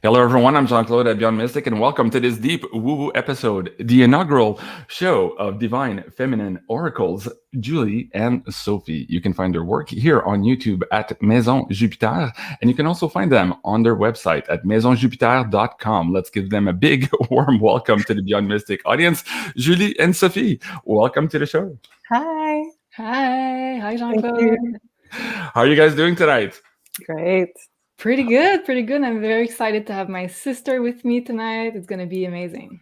Hello, everyone. I'm Jean-Claude at BeyondMystic, and welcome to this deep woo-woo episode, the inaugural show of Divine Feminine Oracles, Julie and Sophie. You can find their work here on YouTube at Maison Jupiter, and you can also find them on their website at maisonjupiter.com. Let's give them a big, warm welcome to the BeyondMystic audience. Julie and Sophie, welcome to the show. Hi. Hi, Thank Jean-Claude. you. How are you guys doing tonight? Great. Pretty good. I'm very excited to have my sister with me tonight. It's going to be amazing.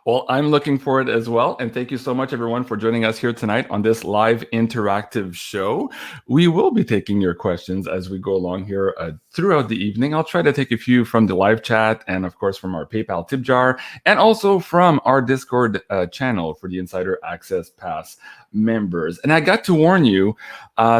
Well, I'm looking forward as well. And thank you so much, everyone, for joining us here tonight on this live interactive show. We will be taking your questions as we go along here throughout the evening. I'll try to take a few from the live chat and, of course, from our PayPal tip jar and also from our Discord channel for the Insider Access Pass members. And I got to warn you,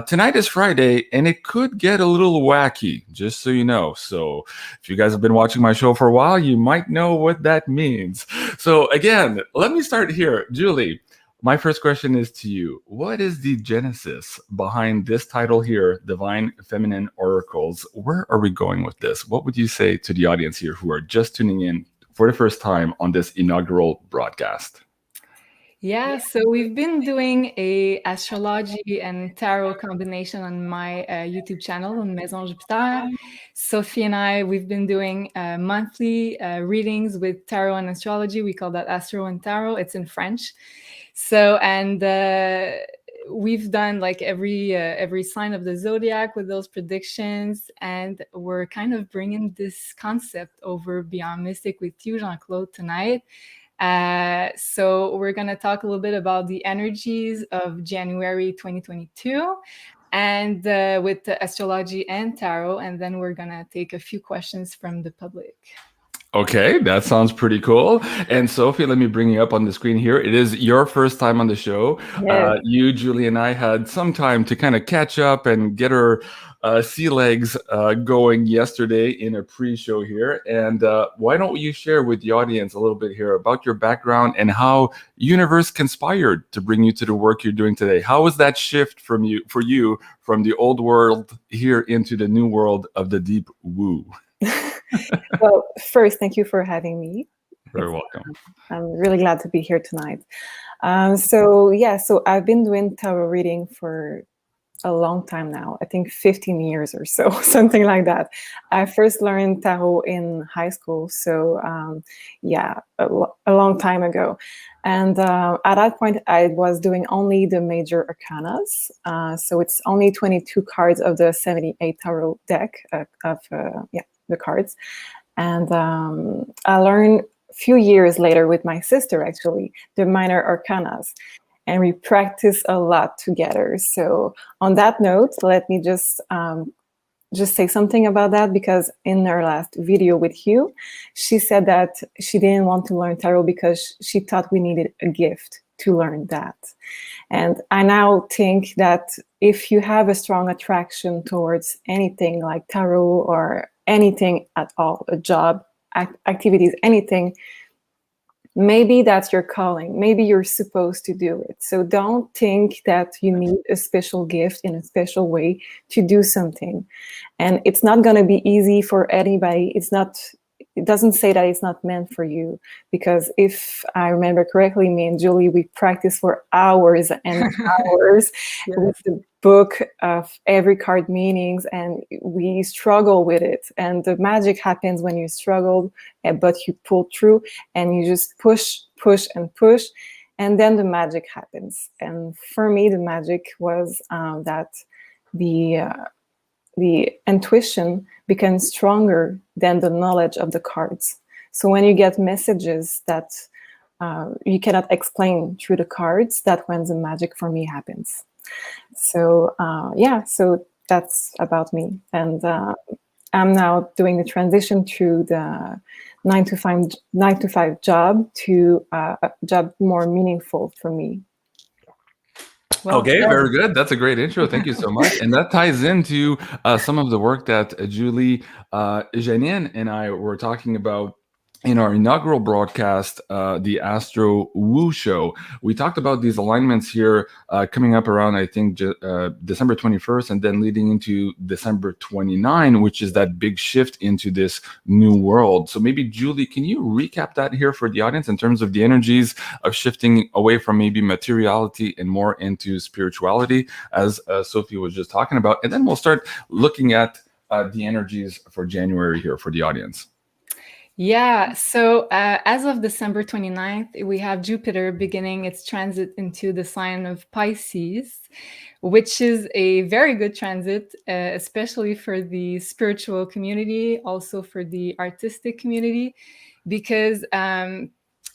tonight is Friday and it could get a little wacky, just so you know. So if you guys have been watching my show for a while, you might know what that means. So again, let me start here. Julie, my first question is to you. What is the genesis behind this title here, Divine Feminine Oracles? Where are we going with this? What would you say to the audience here who are just tuning in for the first time on this inaugural broadcast? Yeah, so we've been doing a astrology and tarot combination on my YouTube channel on Maison Jupiter. Sophie and I, we've been doing monthly readings with tarot and astrology. We call that Astro and Tarot. It's in French. So, and we've done like every sign of the zodiac with those predictions, and we're kind of bringing this concept over Beyond Mystic with you, Jean-Claude, tonight. So we're going to talk a little bit about the energies of January 2022 and with the astrology and tarot, and then we're going to take a few questions from the public. Okay, that sounds pretty cool. And Sophie, let me bring you up on the screen here. It is your first time on the show. Yes. You, Julie, and I had some time to kind of catch up and get our sea legs going yesterday in a pre-show here. And why don't you share with the audience a little bit here about your background and how universe conspired to bring you to the work you're doing today? How was that shift for you from the old world here into the new world of the deep woo? Well, first, thank you for having me. Very welcome. I'm really glad to be here tonight. So I've been doing tarot reading for a long time now. I think 15 years or so, something like that. I first learned tarot in high school, so a long time ago. And at that point, I was doing only the major arcanas. So it's only 22 cards of the 78 tarot deck of the cards. And I learned a few years later with my sister, actually, the minor arcanas. And we practice a lot together. So on that note, let me just say something about that, because in her last video with you, she said that she didn't want to learn tarot because she thought we needed a gift to learn that. And I now think that if you have a strong attraction towards anything like tarot or anything at all, a job, activities, anything, maybe that's your calling. Maybe you're supposed to do it. So don't think that you need a special gift in a special way to do something. And it's not going to be easy for anybody. It doesn't say that it's not meant for you, because if I remember correctly, me and Julie, we practiced for hours and hours with the book of every card meanings, and we struggle with it. And the magic happens when you struggle, but you pull through and you just push, and then the magic happens. And for me, the magic was that the intuition becomes stronger than the knowledge of the cards. So when you get messages that you cannot explain through the cards, that's when the magic for me happens. So so that's about me. And I'm now doing the transition through the 9 to 5 job to a job more meaningful for me. Well, okay, very good. That's a great intro. Thank you so much. And that ties into some of the work that Julie, JANINE, and I were talking about in our inaugural broadcast, the Astro Woo Show, we talked about these alignments here coming up around, I think, December 21st, and then leading into December 29, which is that big shift into this new world. So maybe, Julie, can you recap that here for the audience in terms of the energies of shifting away from maybe materiality and more into spirituality, as Sophie was just talking about? And then we'll start looking at the energies for January here for the audience. Yeah, so as of December 29th, we have Jupiter beginning its transit into the sign of Pisces, which is a very good transit, especially for the spiritual community, also for the artistic community, because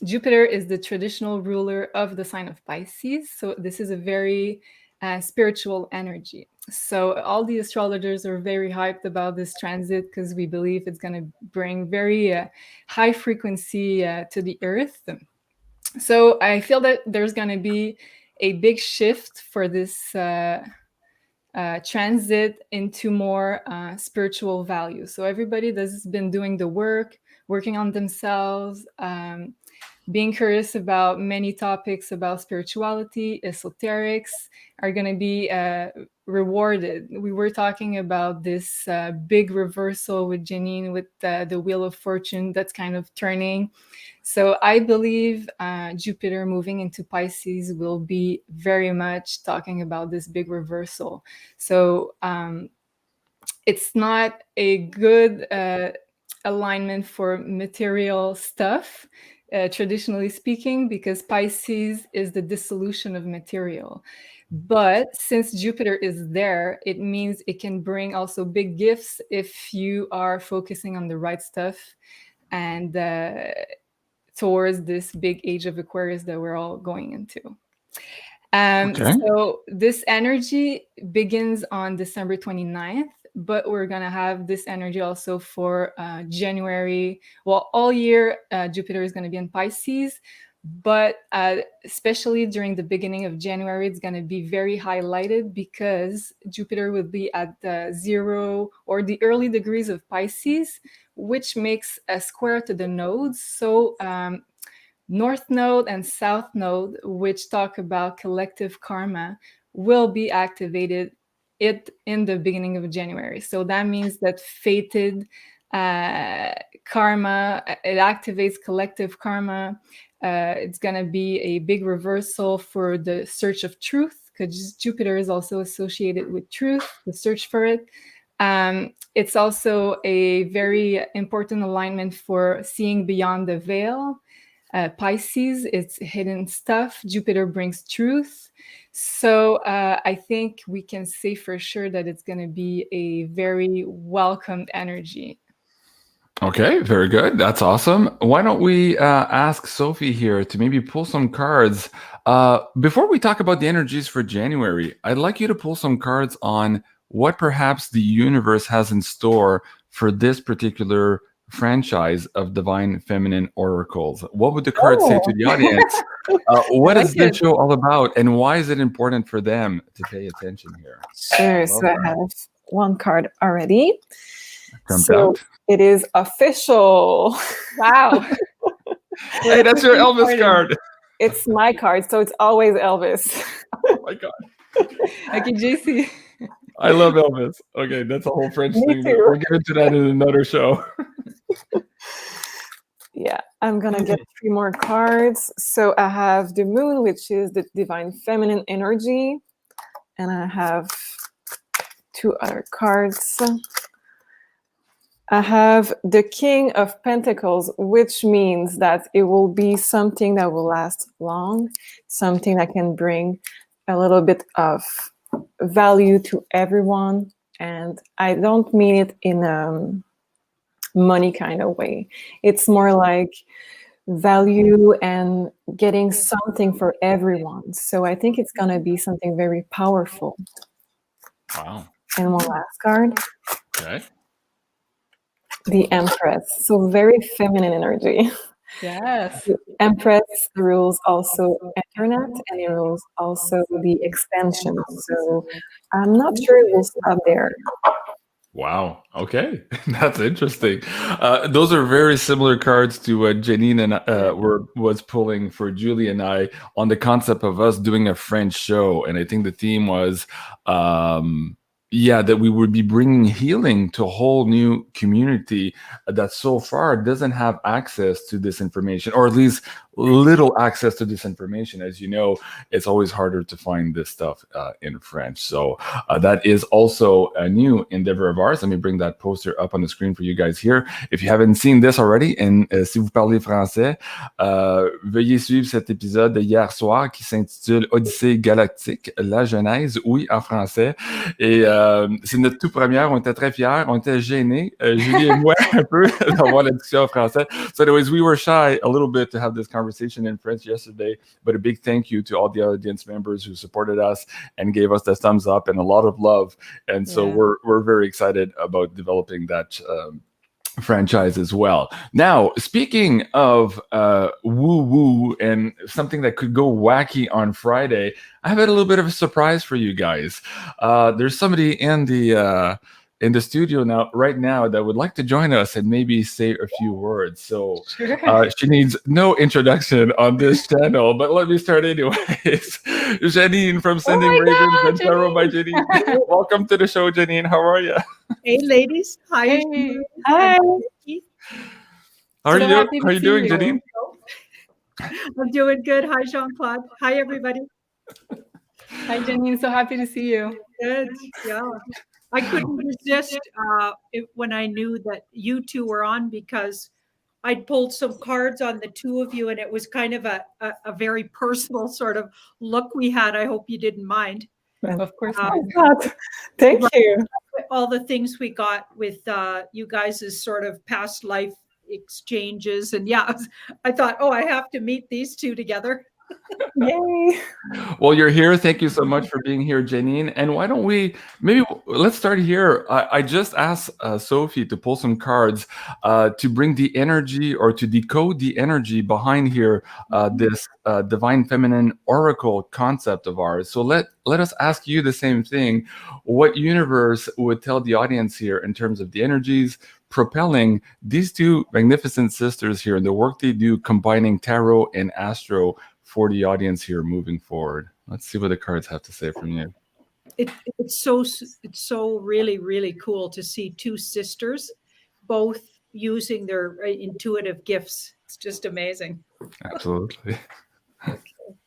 Jupiter is the traditional ruler of the sign of Pisces. So this is a very spiritual energy. So all the astrologers are very hyped about this transit because we believe it's going to bring very high frequency to the Earth. So I feel that there's going to be a big shift for this transit into more spiritual value. So everybody that's been doing the work, working on themselves, being curious about many topics about spirituality, esoterics, are going to be rewarded. We were talking about this big reversal with JANINE, with the Wheel of Fortune that's kind of turning. So I believe Jupiter moving into Pisces will be very much talking about this big reversal. So it's not a good alignment for material stuff, traditionally speaking, because Pisces is the dissolution of material. But since Jupiter is there, it means it can bring also big gifts if you are focusing on the right stuff and towards this big age of Aquarius that we're all going into. So this energy begins on December 29th, but we're going to have this energy also for January. Well, all year, Jupiter is going to be in Pisces, but especially during the beginning of January, it's going to be very highlighted because Jupiter will be at 0 or the early degrees of Pisces, which makes a square to the nodes. So North Node and South Node, which talk about collective karma, will be activated in the beginning of January. So that means that fated karma, it activates collective karma. It's going to be a big reversal for the search of truth, because Jupiter is also associated with truth, the search for it. It's also a very important alignment for seeing beyond the veil. Pisces, it's hidden stuff. Jupiter brings truth. So I think we can say for sure that it's going to be a very welcomed energy. Okay, very good. That's awesome. Why don't we ask Sophie here to maybe pull some cards? Before we talk about the energies for January, I'd like you to pull some cards on what perhaps the universe has in store for this particular franchise of Divine Feminine Oracles. What would the cards say to the audience? What is this show all about, and why is it important for them to pay attention here? Sure. So I have one card already. Comes out. It is official. Wow. Hey, that's your Elvis card. It's my card, so it's always Elvis. Oh my God. Okay, JC. I love Elvis. Okay, that's a whole French thing. Too. We'll get into that in another show. Yeah, I'm gonna get 3 more cards. So I have the Moon, which is the Divine Feminine energy, and I have 2 other cards. I have the King of Pentacles, which means that it will be something that will last long, something that can bring a little bit of value to everyone. And I don't mean it in a money kind of way. It's more like value and getting something for everyone. So I think it's going to be something very powerful. Wow. And one last card. Okay. The Empress. So very feminine energy. Yes. The Empress rules also internet, and it rules also the extension. So I'm not sure it will stop there. Wow. Okay, that's interesting. Those are very similar cards to what Janine and was pulling for Julie and I on the concept of us doing a French show, and I think the theme was, that we would be bringing healing to a whole new community that so far doesn't have access to this information, or at least little access to this information. As you know, it's always harder to find this stuff in French. So that is also a new endeavor of ours. Let me bring that poster up on the screen for you guys here. If you haven't seen this already, and si vous parlez français, veuillez suivre cet épisode de hier soir qui s'intitule Odyssée galactique, la Genèse, oui, en français. Et c'est notre toute première. On était très fiers, on était gênés, Julie et moi, un peu, d'avoir la discussion en français. So anyways, we were shy a little bit to have this conversation in French yesterday, but a big thank you to all the audience members who supported us and gave us the thumbs up and a lot of love. And so we're very excited about developing that franchise as well. Now, speaking of woo-woo and something that could go wacky on Friday, I have a little bit of a surprise for you guys. There's somebody in the studio right now that would like to join us and maybe say a few words. So she needs no introduction on this channel, but let me start anyways. Janine from Sending Ravens and Tarot by Janine. Welcome to the show, Janine. How are you? Hey, ladies. Hi. Hey. Hi. How are you doing, Janine? I'm doing good. Hi, Jean-Claude. Hi, everybody. Hi, Janine. So happy to see you. Good. Yeah. I couldn't resist when I knew that you two were on, because I'd pulled some cards on the two of you, and it was kind of a very personal sort of look we had. I hope you didn't mind. Of course not. Thank you. All the things we got with you guys' sort of past life exchanges. And I thought, I have to meet these two together. Yay. Well, you're here. Thank you so much for being here, Janine. And why don't let's start here. I just asked Sophie to pull some cards to bring the energy, or to decode the energy behind here, this divine feminine oracle concept of ours. So let us ask you the same thing. What universe would tell the audience here in terms of the energies propelling these two magnificent sisters here and the work they do, combining tarot and astro, for the audience here moving forward? Let's see what the cards have to say from you. It's so really, really cool to see two sisters both using their intuitive gifts. It's just amazing. Absolutely.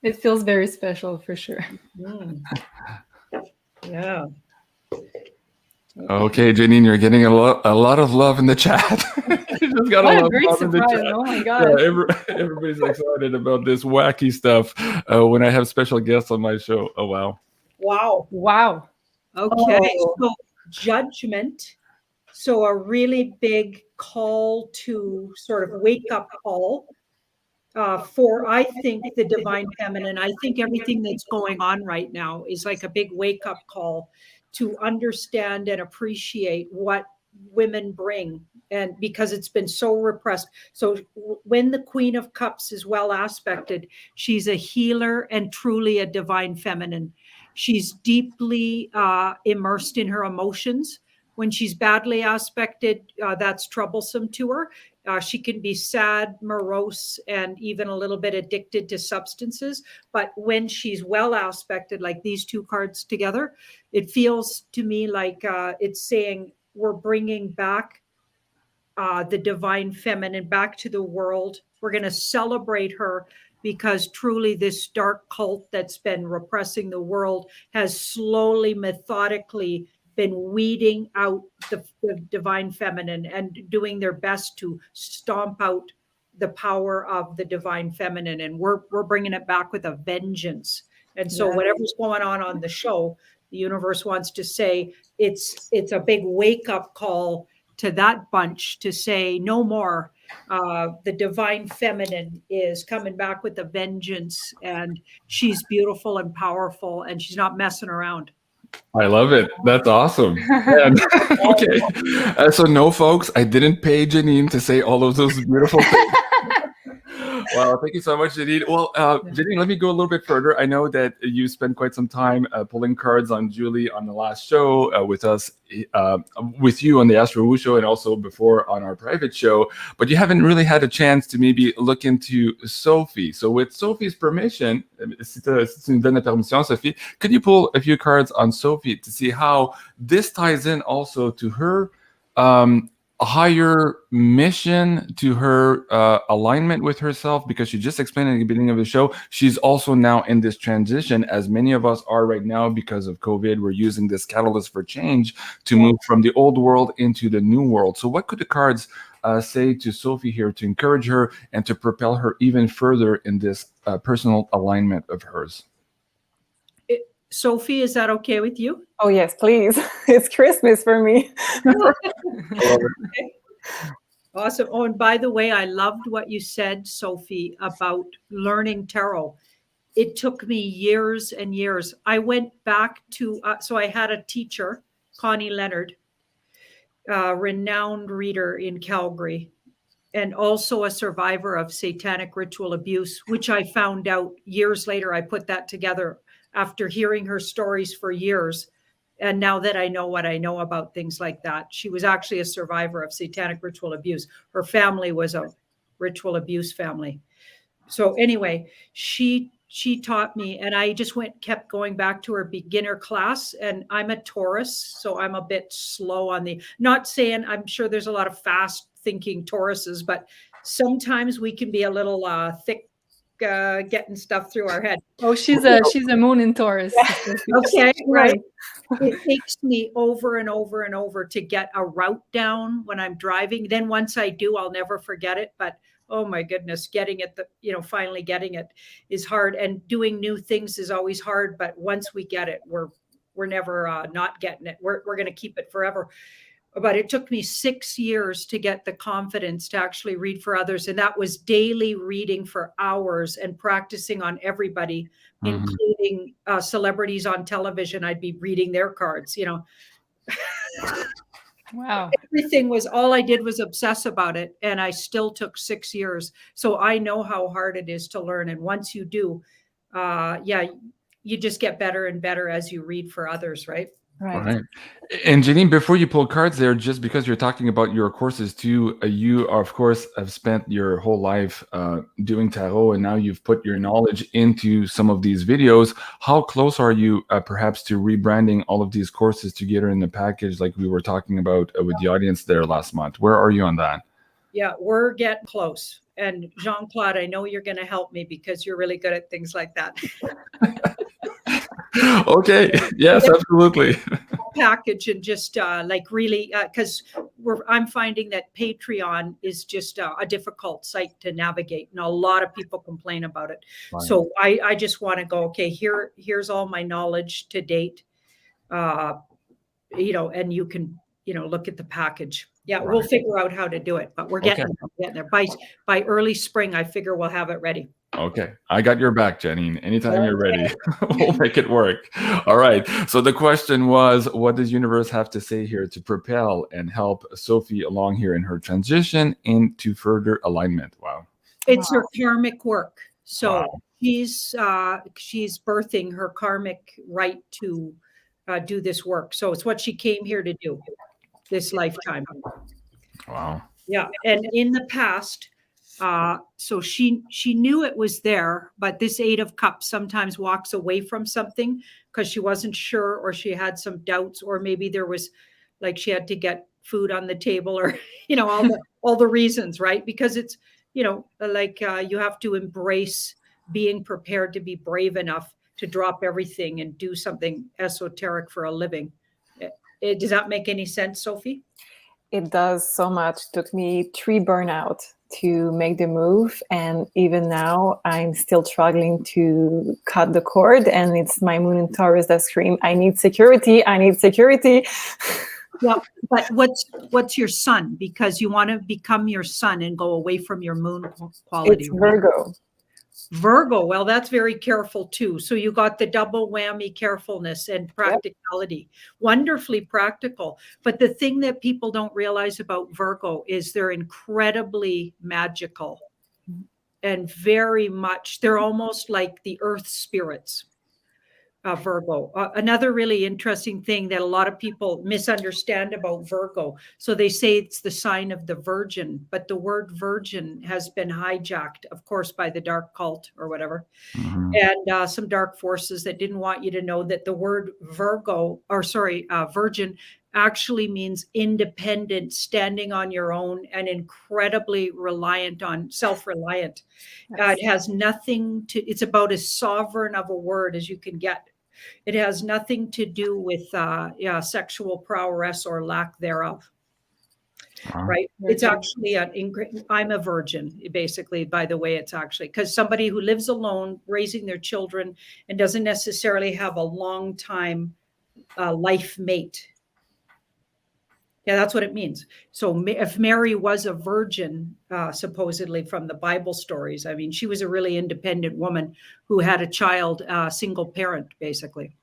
It feels very special for sure. Yeah. Okay, Janine, you're getting a lot of love in the chat. You just got a great love in the surprise. chat. Oh my God. Yeah, everybody's excited about this wacky stuff when I have special guests on my show. Oh, wow. Wow. Okay. So judgment. So a really big call to sort of wake up call for, I think, the divine feminine. I think everything that's going on right now is like a big wake up call to understand and appreciate what women bring, and because it's been so repressed. So when the Queen of Cups is well aspected, she's a healer and truly a divine feminine. She's deeply immersed in her emotions. When she's badly aspected, that's troublesome to her. She can be sad, morose, and even a little bit addicted to substances. But when she's well aspected, like these two cards together, it feels to me like it's saying we're bringing back the divine feminine back to the world. We're going to celebrate her, because truly this dark cult that's been repressing the world has slowly, methodically been weeding out the divine feminine and doing their best to stomp out the power of the divine feminine. And we're bringing it back with a vengeance. And so whatever's going on the show, the universe wants to say it's a big wake up call to that bunch to say no more. The divine feminine is coming back with a vengeance, and she's beautiful and powerful, and she's not messing around. I love it. That's awesome. Okay. So no, folks, I didn't pay Janine to say all of those beautiful things. Well, thank you so much, Janine. Well, Janine, let me go a little bit further. I know that you spent quite some time pulling cards on Julie on the last show with us, with you on the Astro Woo show, and also before on our private show. But you haven't really had a chance to maybe look into Sophie. So, with Sophie's permission, si tu me donnes la permission, Sophie, could you pull a few cards on Sophie to see how this ties in also to her higher mission, to her alignment with herself, because she just explained at the beginning of the show, she's also now in this transition, as many of us are right now because of COVID. We're using this catalyst for change to move from the old world into the new world. So what could the cards say to Sophie here to encourage her and to propel her even further in this personal alignment of hers? Sophie, is that okay with you? Oh, yes, please. It's Christmas for me. Awesome. Oh, and by the way, I loved what you said, Sophie, about learning tarot. It took me years and years. I went back to, so I had a teacher, Connie Leonard, renowned reader in Calgary, and also a survivor of satanic ritual abuse, which I found out years later. I put that together after hearing her stories for years. And now that I know what I know about things like that, she was actually a survivor of satanic ritual abuse. Her family was a ritual abuse family. So anyway, she taught me, and I just kept going back to her beginner class. And I'm a Taurus, so I'm a bit slow on not saying, I'm sure there's a lot of fast thinking Tauruses, but sometimes we can be a little thick, getting stuff through our head. Oh, she's a moon in Taurus. Okay, right. It takes me over and over and over to get a route down when I'm driving. Then once I do, I'll never forget it. But oh my goodness, getting it, finally getting it is hard. And doing new things is always hard. But once we get it, we're never not getting it. We're going to keep it forever. But it took me 6 years to get the confidence to actually read for others. And that was daily reading for hours and practicing on everybody, including celebrities on television. I'd be reading their cards, Wow. Everything was, all I did was obsess about it. And I still took 6 years. So I know how hard it is to learn. And once you do, you just get better and better as you read for others, right? Right. And Janine, before you pull cards there, just because you're talking about your courses too, you of course have spent your whole life doing tarot, and now you've put your knowledge into some of these videos. How close are you perhaps to rebranding all of these courses together in the package like we were talking about with the audience there last month? Where are you on that? Yeah, we're getting close. And Jean-Claude, I know you're going to help me because you're really good at things like that. Okay. Yes, absolutely. Package and just really, because I'm finding that Patreon is just a difficult site to navigate, and a lot of people complain about it. Right. So I just want to go, okay, here's all my knowledge to date, and you can look at the package. Yeah, right. We'll figure out how to do it, but we're getting there. By early spring, I figure we'll have it ready. Okay. I got your back, Janine. Anytime you're ready, we'll make it work. All right. So the question was, what does universe have to say here to propel and help Sophie along here in her transition into further alignment? Wow. It's her karmic work. So she's birthing her karmic right to do this work. So it's what she came here to do this lifetime. Wow. Yeah. And in the past, so she knew it was there, but this 8 of Cups sometimes walks away from something because she wasn't sure, or she had some doubts, or maybe there was like she had to get food on the table, or all the reasons, right? Because it's you have to embrace being prepared to be brave enough to drop everything and do something esoteric for a living. Does that make any sense, Sophie? It does so much. It took me 3 burnouts to make the move, and even now I'm still struggling to cut the cord, and it's my moon in Taurus that scream, I need security, I need security. Yeah, but what's your sun? Because you want to become your sun and go away from your moon quality. It's Virgo. Virgo, well, that's very careful too. So you got the double whammy, carefulness and practicality. Yep. Wonderfully practical. But the thing that people don't realize about Virgo is they're incredibly magical. and very much, they're almost like the earth spirits. Virgo. Another really interesting thing that a lot of people misunderstand about Virgo. So they say it's the sign of the Virgin, but the word virgin has been hijacked, of course, by the dark cult or whatever. Mhm. And some dark forces that didn't want you to know that the word virgin actually means independent, standing on your own, and incredibly self-reliant. It has nothing to, it's about as sovereign of a word as you can get. It has nothing to do with sexual prowess or lack thereof. Wow. Right? It's actually I'm a virgin, basically, by the way. It's actually because somebody who lives alone, raising their children, and doesn't necessarily have a long time life mate. Yeah, that's what it means. So if Mary was a virgin, supposedly from the Bible stories, I mean, she was a really independent woman who had a child, single parent, basically.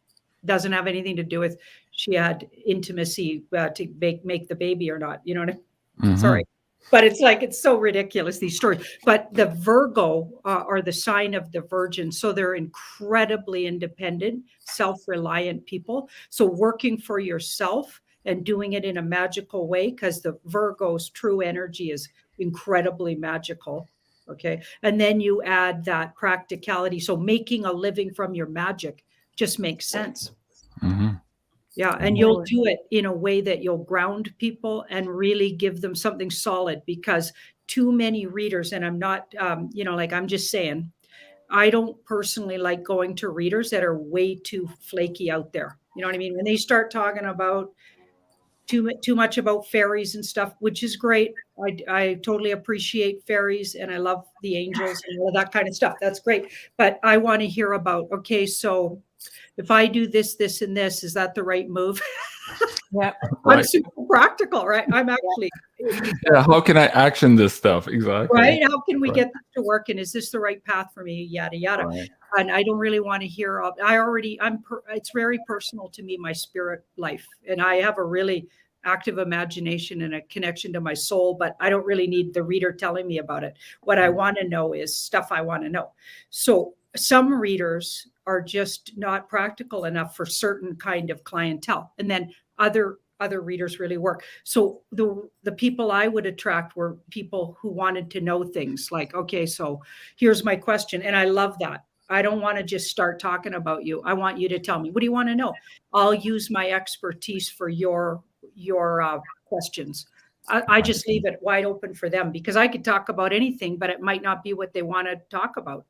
Doesn't have anything to do with she had intimacy to make the baby or not. You know what I mean? Mhm. Sorry. But it's like, it's so ridiculous, these stories. But the Virgo are the sign of the Virgin. So they're incredibly independent, self-reliant people. So working for yourself and doing it in a magical way, because the Virgo's true energy is incredibly magical. Okay. And then you add that practicality. So making a living from your magic just makes sense. Mhm. Yeah. And you'll do it in a way that you'll ground people and really give them something solid, because too many readers, and I'm not, I'm just saying, I don't personally like going to readers that are way too flaky out there. You know what I mean? When they start talking about too much about fairies and stuff, which is great. I totally appreciate fairies and I love the angels and all of that kind of stuff. That's great. But I want to hear about, okay, so if I do this, this, and this, is that the right move? Yeah. I'm super practical, right? I'm actually. Yeah, how can I action this stuff? Exactly. Right? How can we get this to work? And is this the right path for me? Yada, yada. Right. And I don't really want to hear, it's very personal to me, my spirit life. And I have a really active imagination and a connection to my soul, but I don't really need the reader telling me about it. What I want to know is stuff I want to know. So some readers are just not practical enough for certain kind of clientele. And then other readers really work. So the people I would attract were people who wanted to know things like, okay, so here's my question. And I love that. I don't want to just start talking about you. I want you to tell me, what do you want to know? I'll use my expertise for your questions. I just leave it wide open for them, because I could talk about anything, but it might not be what they want to talk about.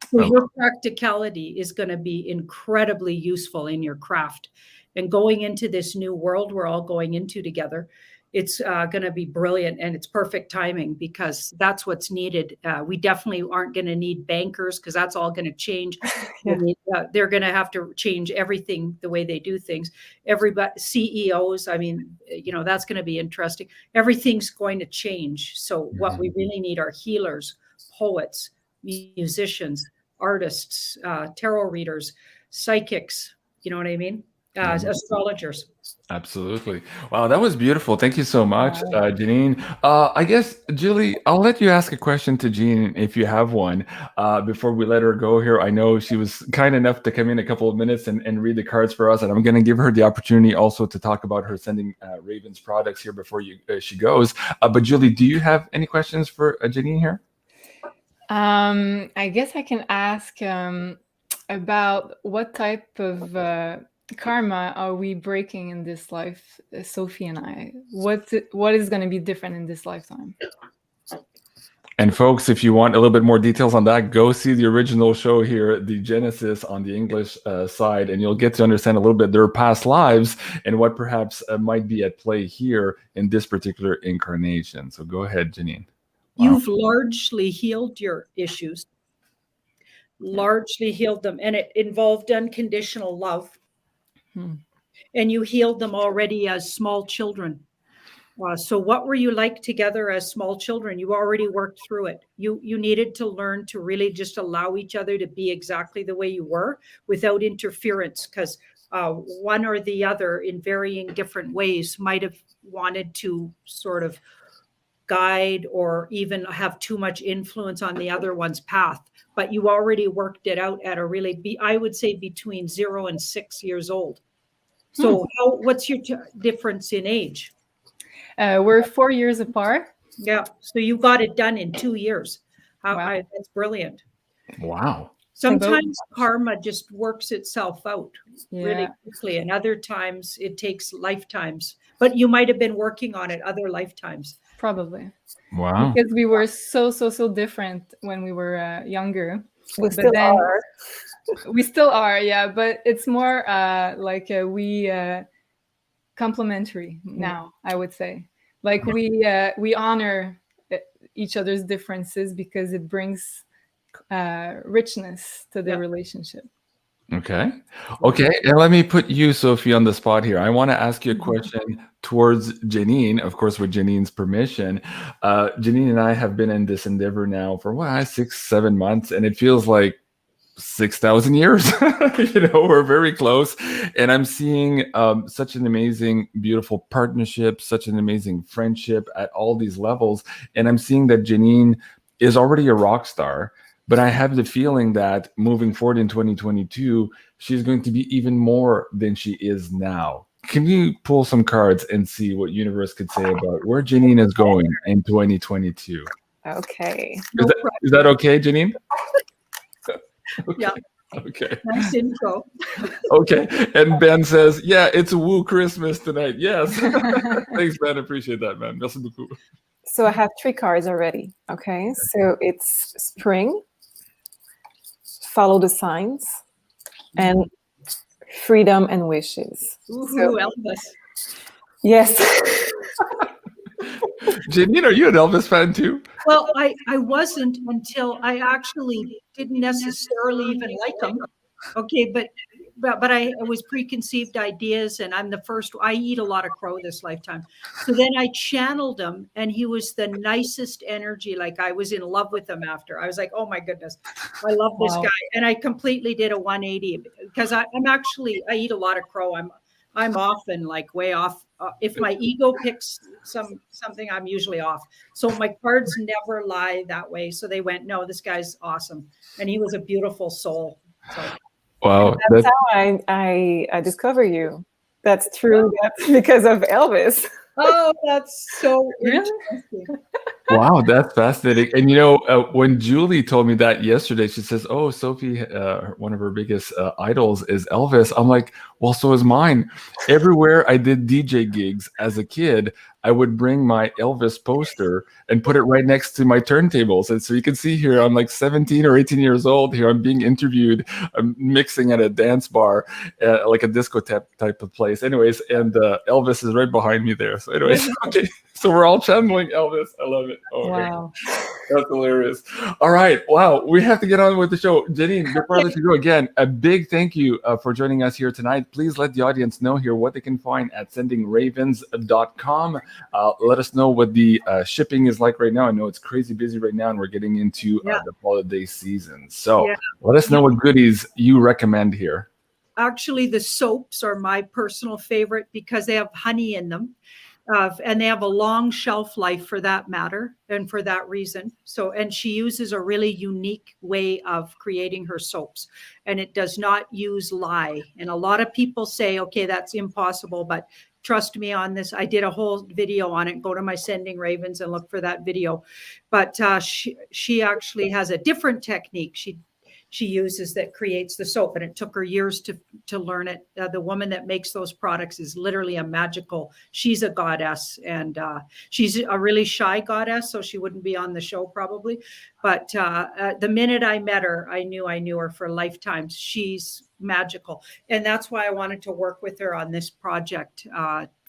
So your practicality is going to be incredibly useful in your craft. And going into this new world we're all going into together, it's going to be brilliant, and it's perfect timing, because that's what's needed. We definitely aren't going to need bankers, because that's all going to change. They're going to have to change everything, the way they do things. Everybody, CEOs, I mean, that's going to be interesting. Everything's going to change. So what we really need are healers, poets, musicians, artists, tarot readers, psychics, you know what I mean? Astrologers. Absolutely. Wow, that was beautiful. Thank you so much, Janine. I guess, Julie, I'll let you ask a question to Jean if you have one before we let her go here. I know she was kind enough to come in a couple of minutes and read the cards for us, and I'm going to give her the opportunity also to talk about her sending Raven's products here before she goes. But Julie, do you have any questions for Janine here? I guess I can ask about what type of karma are we breaking in this life, Sophie and I? What is going to be different in this lifetime? And folks, if you want a little bit more details on that, go see the original show here, the Genesis on the English side, and you'll get to understand a little bit their past lives and what perhaps might be at play here in this particular incarnation. So go ahead, Janine. Wow. You've largely healed your issues, largely healed them, and it involved unconditional love. And you healed them already as small children. So what were you like together as small children? You already worked through it. You needed to learn to really just allow each other to be exactly the way you were without interference, because one or the other in varying different ways might have wanted to sort of guide or even have too much influence on the other one's path. But you already worked it out at a really, I would say between 0 and 6 years old. So what's your difference in age? We're 4 years apart. Yeah. So you got it done in 2 years. Wow. That's brilliant. Wow. Sometimes karma just works itself out really Yeah. quickly, and other times it takes lifetimes. But you might have been working on it other lifetimes. Probably. Wow. Because we were so different when we were younger. We still are. We still are, yeah. But it's more like we complementary now, I would say. Like we honor each other's differences because it brings richness to the relationship. Okay. And let me put you, Sophie, on the spot here. I want to ask you a question towards JANINE, of course, with JANINE's permission. JANINE and I have been in this endeavor now for 6-7 months, and it feels like 6,000 years. We're very close, and I'm seeing such an amazing, beautiful partnership, such an amazing friendship at all these levels, and I'm seeing that JANINE is already a rock star. But I have the feeling that moving forward in 2022, she's going to be even more than she is now. Can you pull some cards and see what universe could say about where JANINE is going in 2022? Okay. Is that okay, JANINE? Okay. Yeah. Okay. Nice intro. Okay. And Ben says, yeah, it's a woo Christmas tonight. Yes. Thanks, Ben. Appreciate that, man. Merci beaucoup. So I have 3 cards already. Okay. So it's spring, follow the signs, and freedom and wishes. Ooh, So, Elvis. yes. JANINE, are you an Elvis fan too? Well, I wasn't until I actually didn't necessarily even like him. Okay, but I was preconceived ideas, and I'm the first. I eat a lot of crow this lifetime. So then I channeled him, and he was the nicest energy. Like I was in love with him after. I was like, oh my goodness, I love this guy. And I completely did a 180 because I eat a lot of crow. I'm often like way off. If my ego picks something, I'm usually off. So my cards never lie that way. So they went, no, this guy's awesome, and he was a beautiful soul. So. Wow, That's how I discover you. That's true. That's because of Elvis. Oh, that's so interesting. Wow, that's fascinating. And when Julie told me that yesterday, she says, "Oh, Sophie, one of her biggest idols is Elvis." I'm like, "Well, so is mine." Everywhere I did DJ gigs as a kid, I would bring my Elvis poster and put it right next to my turntables. And so you can see here, I'm like 17 or 18 years old. Here, I'm being interviewed. I'm mixing at a dance bar, like a disco type of place. Anyways, and Elvis is right behind me there. So, anyways, okay. So we're all channeling Elvis. I love it. Oh, wow. That's hilarious. All right. Wow. We have to get on with the show. JANINE, before I let you go again, a big thank you for joining us here tonight. Please let the audience know here what they can find at sendingravens.com. Let us know what the shipping is like right now. I know it's crazy busy right now, and we're getting into the holiday season. So let us know what goodies you recommend here. Actually, the soaps are my personal favorite because they have honey in them. And they have a long shelf life for that matter, and for that reason. So, and she uses a really unique way of creating her soaps, and it does not use lye. And a lot of people say, okay, that's impossible, but trust me on this. I did a whole video on it. Go to my Sending Ravens and look for that video. But she actually has a different technique. She uses that creates the soap, and it took her years to learn it. The woman that makes those products is literally she's a goddess, and she's a really shy goddess, so she wouldn't be on the show probably. But the minute I met her, I knew her for lifetimes. She's magical, and that's why I wanted to work with her on this project.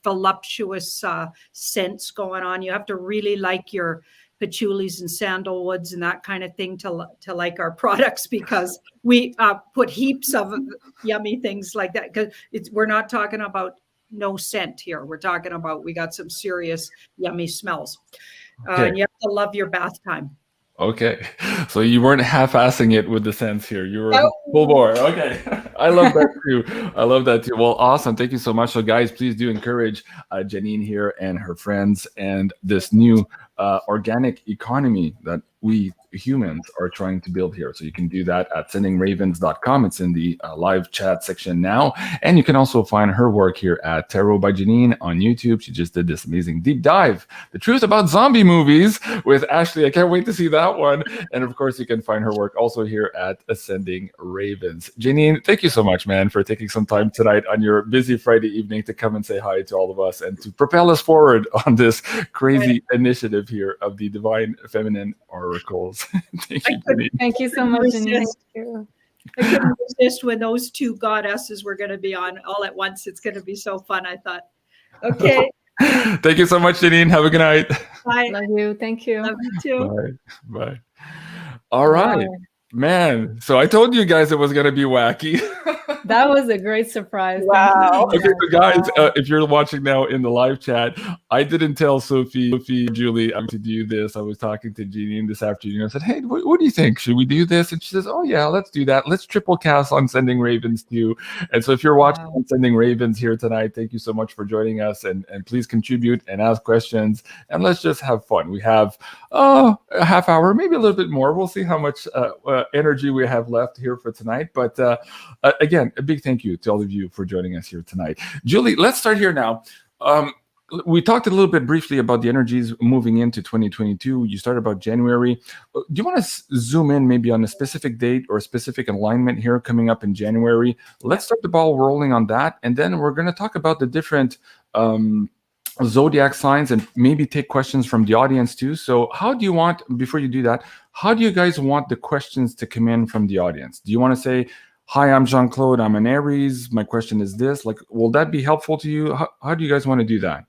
Voluptuous scents going on. You have to really like your patchoulis and sandalwoods and that kind of thing to like our products, because we put heaps of yummy things like that, because we're not talking about no scent here. We're talking about we got some serious yummy smells. And you have to love your bath time. Okay, so you weren't half-assing it with the scents here. You were full bore. Okay, I love that too. I love that too. Well, awesome. Thank you so much. So guys, please do encourage JANINE here and her friends and this new organic economy that we humans are trying to build here. So you can do that at sendingravens.com. It's in the live chat section now. And you can also find her work here at Tarot by Janine on YouTube. She just did this amazing deep dive, The Truth About Zombie Movies with Ashley. I can't wait to see that one. And of course, you can find her work also here at Ascending Ravens. Janine, thank you so much, man, for taking some time tonight on your busy Friday evening to come and say hi to all of us and to propel us forward on this crazy initiative here of the Divine Feminine Oracles. Thank you, Janine. Thank you so much, Janine. I couldn't resist when those two goddesses were going to be on all at once. It's going to be so fun, I thought. Okay. Thank you so much, Janine. Have a good night. Bye. Love you. Thank you. Love you too. Bye. Bye. All right. Wow. Man, so I told you guys it was going to be wacky. That was a great surprise. Wow. Okay, so guys, if you're watching now in the live chat, I didn't tell Sophie, Julie, I'm to do this. I was talking to Jeannie this afternoon. I said, hey, what do you think? Should we do this? And she says, oh, yeah, let's do that. Let's triple cast on Sending Ravens too. And so if you're watching on Sending Ravens here tonight, thank you so much for joining us. And please contribute and ask questions. And let's just have fun. We have a half hour, maybe a little bit more. We'll see how much energy we have left here for tonight. But again, a big thank you to all of you for joining us here tonight. Julie, let's start here now. We talked a little bit briefly about the energies moving into 2022. You started about January. Do you want to zoom in maybe on a specific date or a specific alignment here coming up in January? Let's start the ball rolling on that. And then we're going to talk about the different zodiac signs and maybe take questions from the audience too. So how do you want, before you do that, how do you guys want the questions to come in from the audience? Do you want to say, hi, I'm Jean-Claude, I'm an Aries, my question is this? Like, will that be helpful to you? How do you guys want to do that?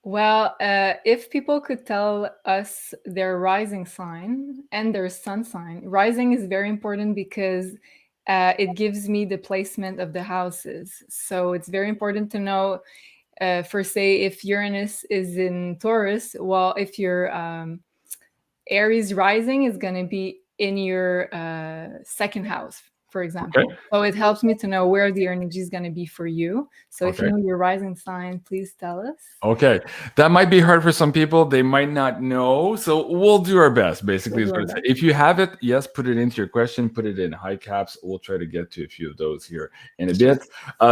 Well, if people could tell us their rising sign and their sun sign. Rising is very important because it gives me the placement of the houses. So it's very important to know, for say, if Uranus is in Taurus, well, if your Aries rising is going to be in your second house, for example. Okay. So it helps me to know where the energy is going to be for you. So if you know your rising sign, please tell us. Okay. That might be hard for some people. They might not know. So we'll do our best, basically. Is what I'm saying. If you have it, yes, put it into your question, put it in high caps. We'll try to get to a few of those here in a bit.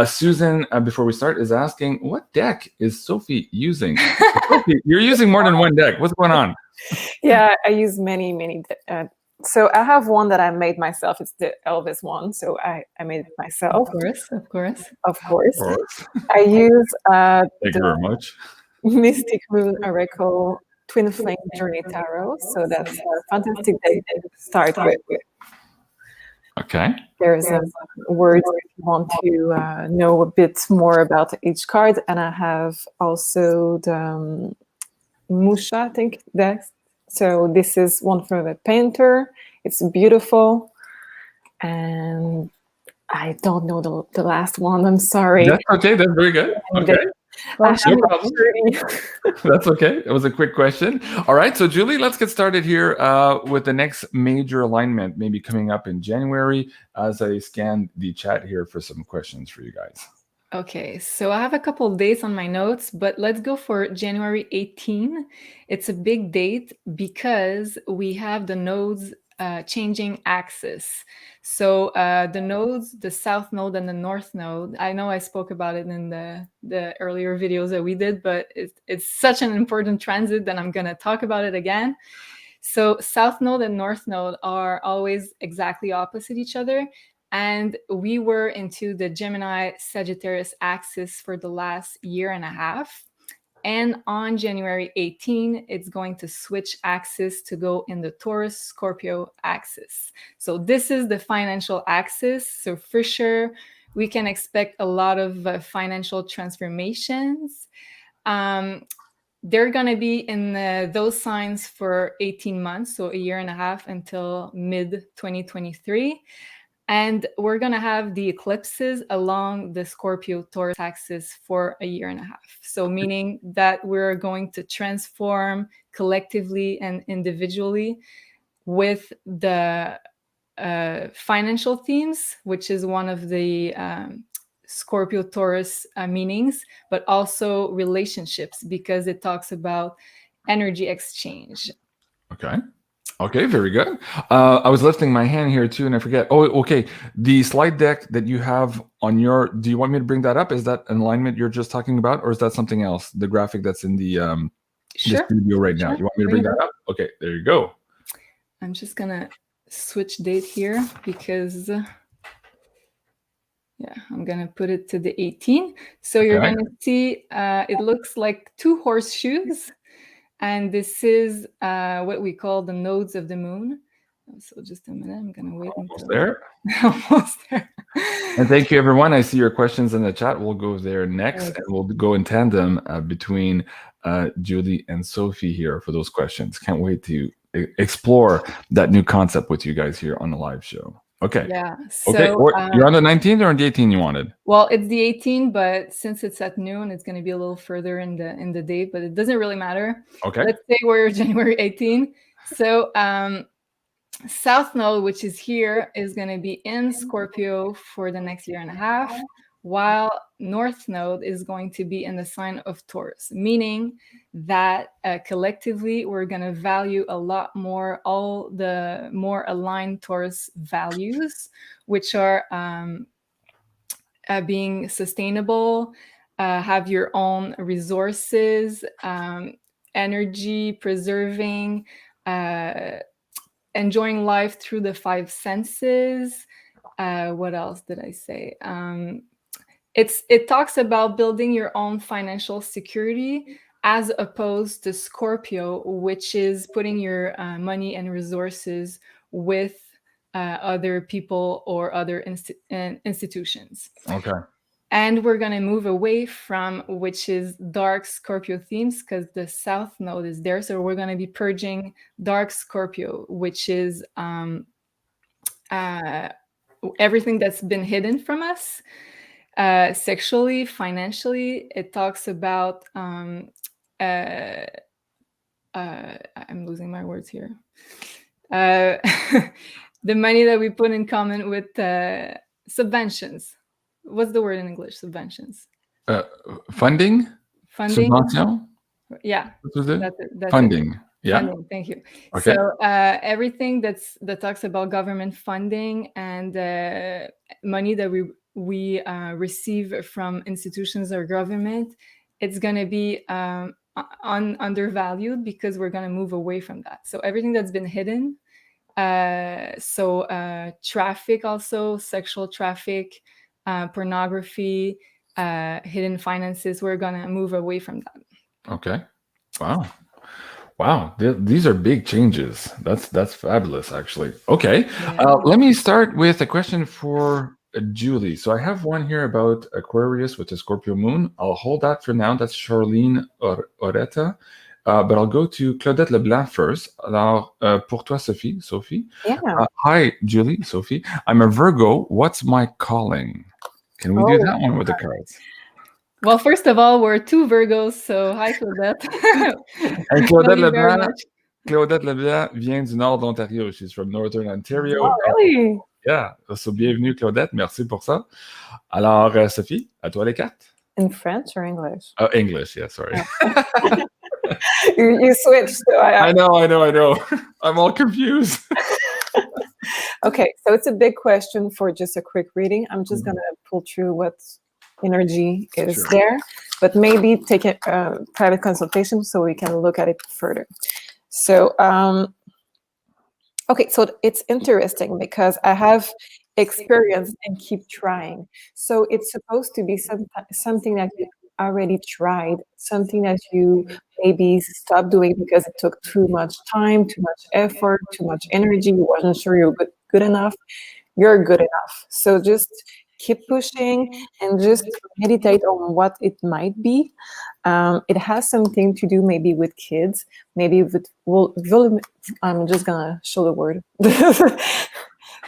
Susan, before we start, is asking, what deck is Sophie using? Sophie, you're using more than one deck. What's going on? Yeah, I use many. So I have one that I made myself. It's the Elvis one. So I made it myself. Of course. I use Thank you very much. Mystic Moon Oracle Twin Flame Journey Tarot. So that's a fantastic day to start with. Okay. There's words if you want to know a bit more about each card. And I have also the Musha, I think that's. So this is one from a painter. It's beautiful. And I don't know the last one. I'm sorry. That's okay. That's very good. Okay. No problem. That's okay. It was a quick question. All right. So Julie, let's get started here with the next major alignment, maybe coming up in January, as I scan the chat here for some questions for you guys. Okay, so I have a couple of dates on my notes, but let's go for January 18. It's a big date because we have the nodes changing axis. So the nodes, the south node and the north node, I know I spoke about it in the earlier videos that we did, but it's such an important transit that I'm going to talk about it again. So south node and north node are always exactly opposite each other. And we were into the Gemini-Sagittarius axis for the last year and a half. And on January 18, it's going to switch axis to go in the Taurus-Scorpio axis. So this is the financial axis. So for sure, we can expect a lot of financial transformations. They're going to be in those signs for 18 months, so a year and a half until mid-2023. And we're going to have the eclipses along the Scorpio-Taurus axis for a year and a half. So meaning that we're going to transform collectively and individually with the financial themes, which is one of the Scorpio-Taurus meanings, but also relationships, because it talks about energy exchange. Okay. Okay, very good. I was lifting my hand here too, and I forget. Oh, okay. The slide deck that you have on your, do you want me to bring that up? Is that an alignment you're just talking about, or is that something else? The graphic that's in the studio right now. You want me to bring that up? Okay, there you go. I'm just gonna switch date here because I'm gonna put it to the 18. So you're gonna see it looks like two horseshoes. And this is what we call the nodes of the moon. So just a minute, I'm going to wait until... Almost there. And thank you, everyone. I see your questions in the chat. We'll go there next, and we'll go in tandem between Julie and Sophie here for those questions. Can't wait to explore that new concept with you guys here on the live show. Okay. Yeah. So, you're on the 19th or on the 18th you wanted? Well, it's the 18th, but since it's at noon, it's going to be a little further in the day, but it doesn't really matter. Okay. Let's say we're January 18th. So South Node, which is here, is going to be in Scorpio for the next year and a half, while North Node is going to be in the sign of Taurus, meaning that collectively we're going to value a lot more all the more aligned Taurus values, which are being sustainable, have your own resources, energy preserving, enjoying life through the five senses. What else did I say? It talks about building your own financial security, as opposed to Scorpio, which is putting your money and resources with other people or other institutions. Okay. And we're going to move away from, which is dark Scorpio themes, because the South Node is there. So we're going to be purging dark Scorpio, which is everything that's been hidden from us. Sexually, financially, it talks about I'm losing my words here. The money that we put in common with subventions. What's the word in English? Subventions. Funding. Subvention? Yeah. That's funding. Yeah. Funding, thank you. Okay. So everything that talks about government funding and money that we receive from institutions or government, it's going to be undervalued because we're going to move away from that. So everything that's been hidden, traffic also, sexual traffic, pornography, hidden finances, we're going to move away from that. Okay. Wow, these are big changes. That's fabulous, actually. Okay, let me start with a question for Julie. So I have one here about Aquarius with the Scorpio Moon. I'll hold that for now. That's Charlene Oretta. But I'll go to Claudette Leblanc first. Alors, pour toi, Sophie. Yeah. Hi, Julie, Sophie. I'm a Virgo. What's my calling? Can we do that one with the cards? Well, first of all, we're two Virgos, so hi, Claudette. And Claudette Leblanc vient du nord de l'Ontario. She's from Northern Ontario. Oh, really? Yeah. So, bienvenue, Claudette. Merci pour ça. Alors, Sophie, à toi les cartes. In French or English? Oh, English, yeah, sorry. you switched. So I know. I'm all confused. Okay, so it's a big question for just a quick reading. I'm just going to pull through what energy is there, but maybe take a private consultation so we can look at it further. So, okay, so it's interesting because I have experienced and keep trying. So it's supposed to be something that you already tried, something that you maybe stopped doing because it took too much time, too much effort, too much energy. You wasn't sure you were good enough. You're good enough. So just keep pushing and just meditate on what it might be. It has something to do maybe with kids, maybe with, I'm just gonna show the word.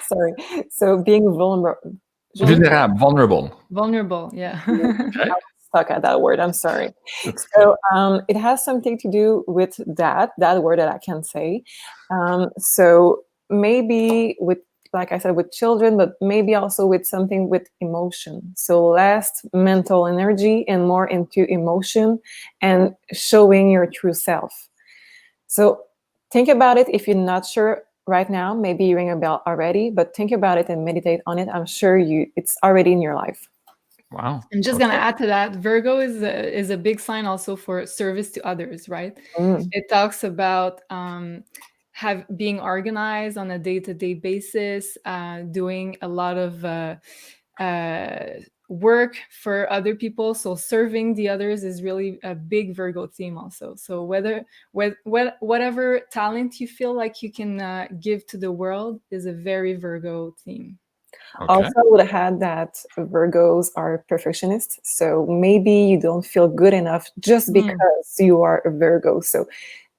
Sorry. So being vulnerable. Vulnerable, yeah. Okay. Stuck at that word, I'm sorry. So it has something to do with that word that I can say. So maybe with, like I said, with children, but maybe also with something with emotion. So less mental energy and more into emotion and showing your true self. So think about it. If you're not sure right now, maybe you ring a bell already, but think about it and meditate on it. I'm sure it's already in your life. Wow. I'm just going to add to that. Virgo is a big sign also for service to others, right? It talks about being organized on a day-to-day basis, doing a lot of work for other people. So serving the others is really a big Virgo theme also. So whatever talent you feel like you can give to the world is a very Virgo theme. Okay. Also, I would add that Virgos are perfectionists. So maybe you don't feel good enough just because you are a Virgo. So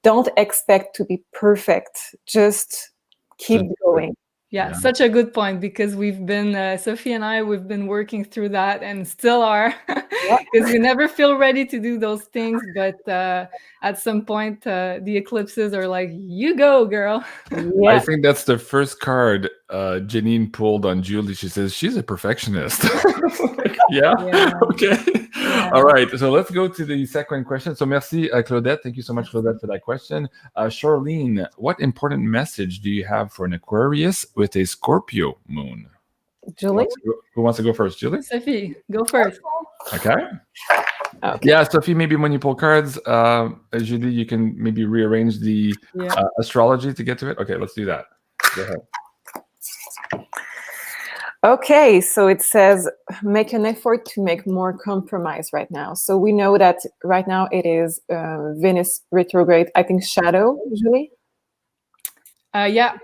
don't expect to be perfect. Just keep going. Yeah, such a good point, because we've been, Sophie and I, we've been working through that and still are, because we never feel ready to do those things. But at some point, the eclipses are like, you go, girl. Yeah. I think that's the first card Janine pulled on Julie. She says she's a perfectionist. Yeah? Okay. Yeah. All right. So let's go to the second question. So merci, Claudette. Thank you so much, Claudette, for that question. Charlene, what important message do you have for an Aquarius with a Scorpio moon? Julie? Who wants to go first? Julie? Sophie, go first. Okay. Yeah, Sophie, maybe when you pull cards, Julie, you can maybe rearrange the astrology to get to it. Okay, let's do that. Go ahead. Okay, so it says, make an effort to make more compromise right now. So we know that right now it is Venus retrograde, I think shadow, Julie? Yeah,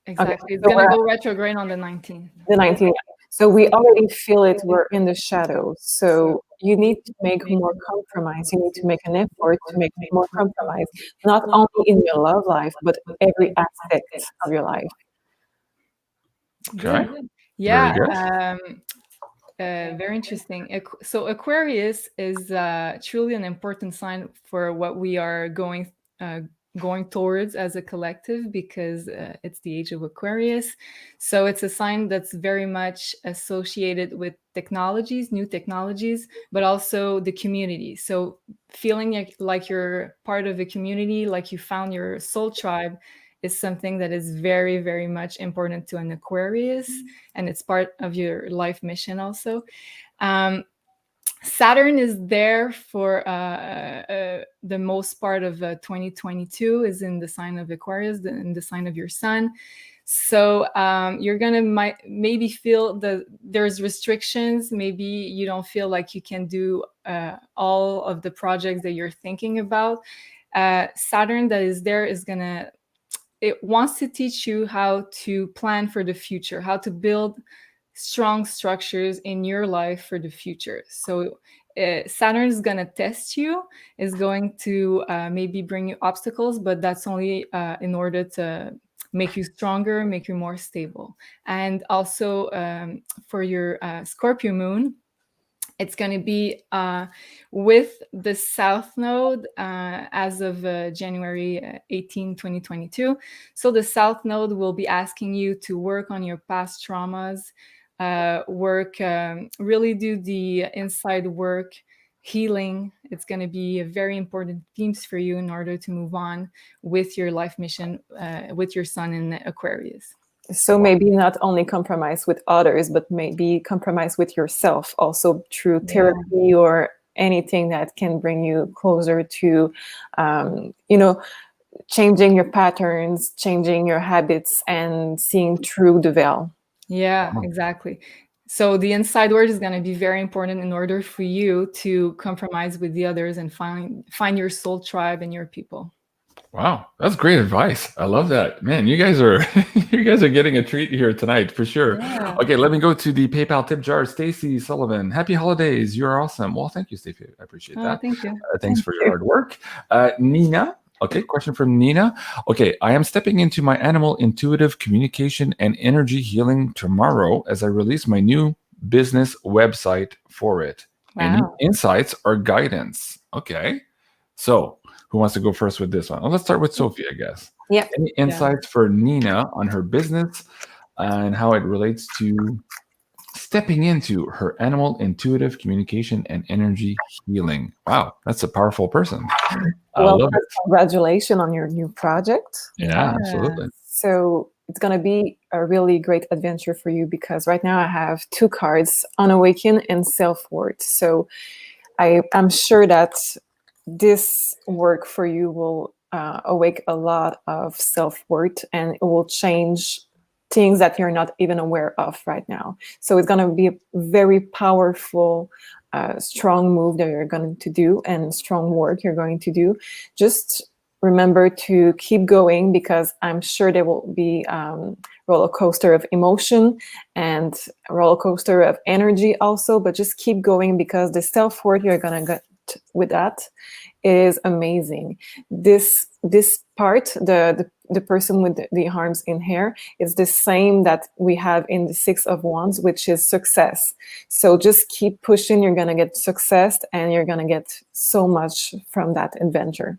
exactly. Okay. It's going to go retrograde on the 19th. The 19th. So we already feel it, we're in the shadow. So you need to make more compromise. You need to make an effort to make more compromise, not only in your love life, but every aspect of your life. Okay. Yeah, very interesting. So Aquarius is truly an important sign for what we are going towards as a collective, because it's the age of Aquarius. So it's a sign that's very much associated with technologies, new technologies, but also the community. So feeling like you're part of a community, like you found your soul tribe, is something that is very, very much important to an Aquarius, and it's part of your life mission also. Saturn is there for the most part of 2022, is in the sign of Aquarius, in the sign of your sun. So you're gonna maybe feel that there's restrictions. Maybe you don't feel like you can do all of the projects that you're thinking about. Saturn that is there is gonna, it wants to teach you how to plan for the future, how to build strong structures in your life for the future. So Saturn is going to test you, is going to maybe bring you obstacles, but that's only in order to make you stronger, make you more stable. And also for your Scorpio moon, it's going to be with the South Node as of January 18, 2022. So the South Node will be asking you to work on your past traumas, really do the inside work, healing. It's going to be a very important themes for you in order to move on with your life mission, with your sun in Aquarius. So maybe not only compromise with others, but maybe compromise with yourself also through therapy or anything that can bring you closer to, changing your patterns, changing your habits, and seeing through the veil. Yeah, exactly. So the inside work is going to be very important in order for you to compromise with the others and find your soul tribe and your people. Wow, that's great advice. I love that. Man, you guys are getting a treat here tonight for sure. Yeah. Okay, let me go to the PayPal tip jar. Stacy Sullivan, happy holidays. You're awesome. Well, thank you, Stacy. I appreciate that. Thank you. Thanks for your hard work. Nina. Okay, question from Nina. Okay, I am stepping into my animal intuitive communication and energy healing tomorrow as I release my new business website for it. Wow. Any insights or guidance? Okay, so who wants to go first with this one? Well, let's start with Sophie, I guess. Yeah. Any insights for Nina on her business and how it relates to stepping into her animal intuitive communication and energy healing. Wow, that's a powerful person. I love it. Congratulations on your new project. Yeah, absolutely. So it's going to be a really great adventure for you, because right now I have 2 cards, Unawaken and Self-Worth. So I'm sure that this work for you will awake a lot of self-worth, and it will change things that you're not even aware of right now. So it's going to be a very powerful, strong move that you're going to do, and strong work you're going to do. Just remember to keep going, because I'm sure there will be roller coaster of emotion and roller coaster of energy also, but just keep going, because the self-worth you're going to get with that is amazing. This part, the person with the arms in here, is the same that we have in the 6 of Wands, which is success. So just keep pushing. You're going to get success, and you're going to get so much from that adventure.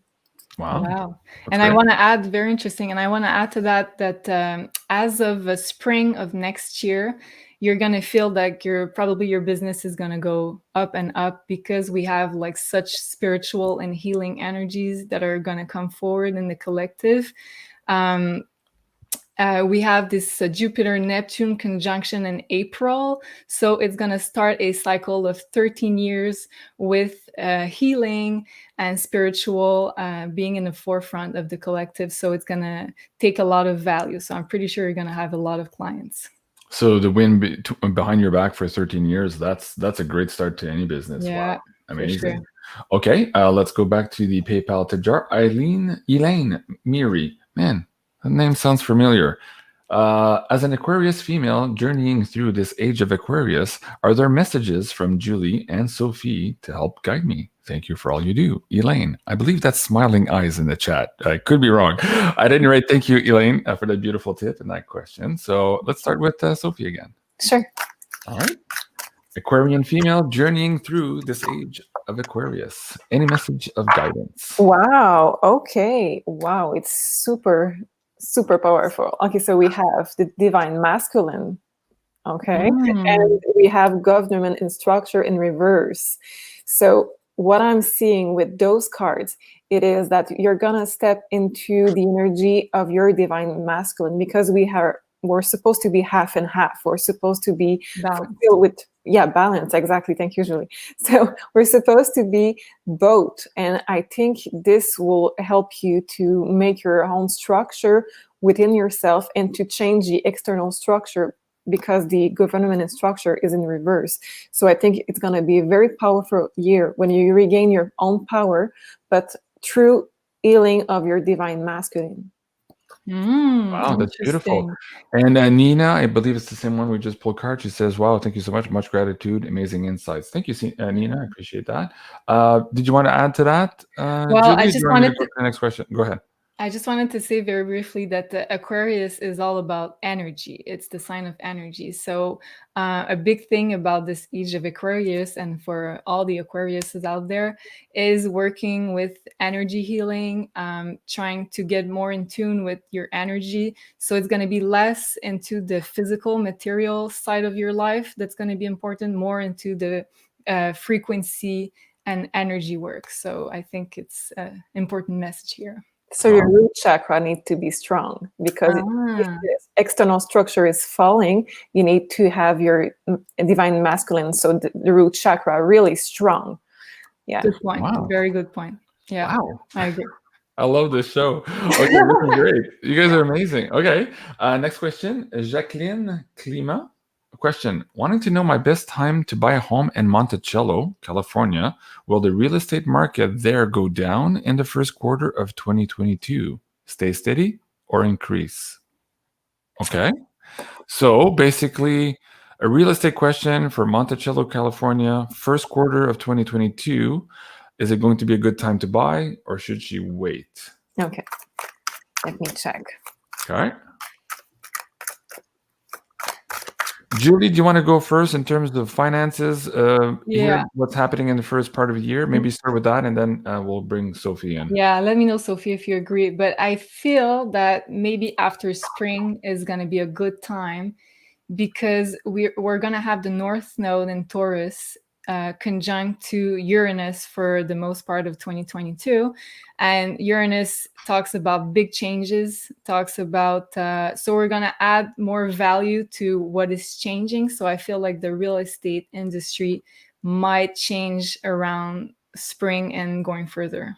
Wow. And I want to add, very interesting, and I want to add to that as of spring of next year, you're going to feel like probably your business is going to go up and up, because we have like such spiritual and healing energies that are going to come forward in the collective. We have this Jupiter-Neptune conjunction in April. So it's going to start a cycle of 13 years with healing and spiritual being in the forefront of the collective. So it's going to take a lot of value. So I'm pretty sure you're going to have a lot of clients. So the wind behind your back for 13 years, that's a great start to any business. Yeah, wow. Amazing. Sure. Okay, let's go back to the PayPal tip jar. Elaine Miri. Man, that name sounds familiar. As an Aquarius female journeying through this age of Aquarius, are there messages from Julie and Sophie to help guide me? Thank you for all you do, Elaine. I believe that's smiling eyes in the chat. I could be wrong. At any rate, thank you, Elaine, for that beautiful tip and that question. So let's start with Sophie again. Sure. All right. Aquarian female journeying through this age of Aquarius. Any message of guidance? Wow. Okay. Wow. It's super powerful. Okay, so we have the divine masculine. Okay, and we have government and structure in reverse. So what I'm seeing with those cards, it is that you're gonna step into the energy of your divine masculine, because we're supposed to be half and half. We're supposed to be filled with balance. Exactly. Thank you, Julie. So we're supposed to be both. And I think this will help you to make your own structure within yourself and to change the external structure, because the government and structure is in reverse. So I think it's going to be a very powerful year when you regain your own power, but through healing of your divine masculine. Wow, that's beautiful. And Nina, I believe it's the same one we just pulled cards. She says, wow, thank you so much. Much gratitude. Amazing insights. Thank you, Nina. I appreciate that. Did you want to add to that? Well, Julie, I just wanted to go to the next question. Go ahead. I just wanted to say very briefly that the Aquarius is all about energy. It's the sign of energy. So a big thing about this age of Aquarius, and for all the Aquariuses out there, is working with energy healing, trying to get more in tune with your energy. So it's going to be less into the physical material side of your life that's going to be important, more into the frequency and energy work. So I think it's an important message here. So your root chakra needs to be strong, because if the external structure is falling, you need to have your divine masculine, so the root chakra really strong. Yeah. Good point. Wow. Very good point. Yeah. Wow. I agree. I love this show. Okay, this is great. You guys are amazing. Okay. Next question. Jacqueline Klima. Question. Wanting to know my best time to buy a home in Monticello, California. Will the real estate market there go down in the first quarter of 2022? Stay steady or increase? Okay. So basically, a real estate question for Monticello, California, first quarter of 2022. Is it going to be a good time to buy, or should she wait? Okay. Let me check. Okay. Julie, do you want to go first in terms of finances? Here, what's happening in the first part of the year? Maybe start with that, and then we'll bring Sophie in. Yeah, let me know, Sophie, if you agree. But I feel that maybe after spring is going to be a good time, because we're going to have the North Node in Taurus conjunct to Uranus for the most part of 2022. And Uranus talks about big changes, talks about, so we're going to add more value to what is changing. So I feel like the real estate industry might change around spring and going further.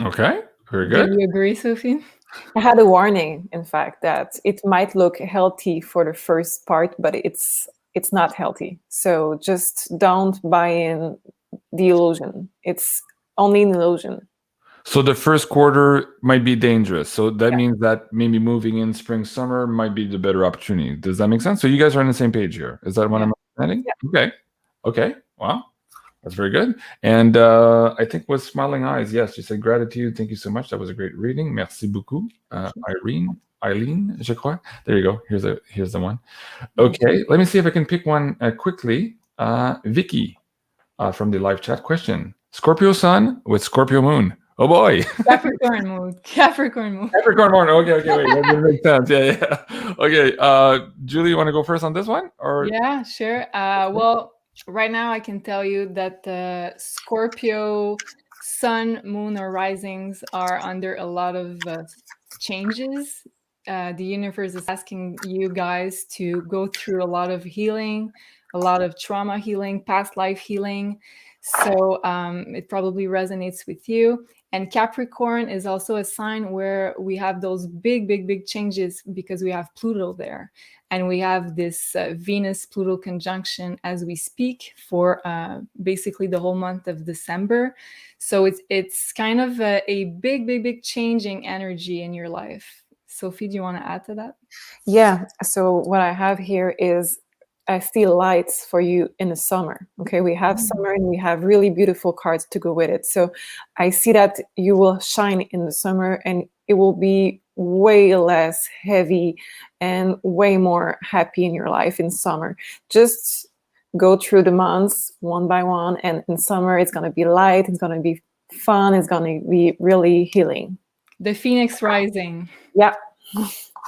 Okay, very good. Do you agree, Sophie? I had a warning, in fact, that it might look healthy for the first part, but it's not healthy. So just don't buy in the illusion. It's only an illusion. So the first quarter might be dangerous. So that means that maybe moving in spring, summer might be the better opportunity. Does that make sense? So you guys are on the same page here. Is that what I'm understanding? Yeah. Okay. Okay. Wow. That's very good. And I think with smiling eyes, yes, she said gratitude. Thank you so much. That was a great reading. Merci beaucoup. Eileen, je crois. There you go. Here's the one. Okay. Let me see if I can pick one quickly. Vicky from the live chat question. Scorpio Sun with Scorpio Moon. Oh boy. Capricorn Moon. Capricorn Moon. Capricorn Moon. Okay, wait. That makes sense. Yeah. Okay. Julie, you want to go first on this one? Or yeah, sure. Well, right now I can tell you that Scorpio Sun, Moon, or risings are under a lot of changes. The universe is asking you guys to go through a lot of healing, a lot of trauma healing, past life healing. So it probably resonates with you. And Capricorn is also a sign where we have those big changes because we have Pluto there. And we have this Venus-Pluto conjunction as we speak for basically the whole month of December. So it's kind of a big changing energy in your life. Sophie, do you want to add to that? Yeah. So what I have here is I see lights for you in the summer. Okay, we have summer and we have really beautiful cards to go with it. So I see that you will shine in the summer and it will be way less heavy and way more happy in your life in summer. Just go through the months one by one, and in summer it's going to be light, it's going to be fun, it's going to be really healing. The Phoenix rising. Yeah.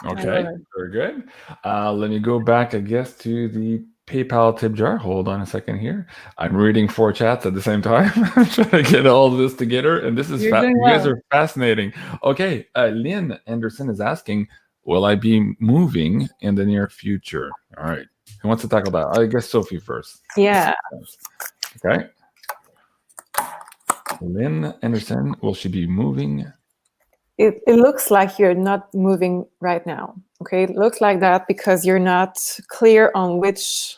okay, very good. Let me go back, I guess, to the PayPal tip jar. Hold on a second here. I'm reading 4 chats at the same time. I'm trying to get all of this together, and this is you guys are fascinating. Okay, Lynn Anderson is asking, will I be moving in the near future? All right. Who wants to tackle that? I guess Sophie first. Yeah. Okay. Lynn Anderson, will she be moving? It looks like you're not moving right now. Okay, it looks like that because you're not clear on which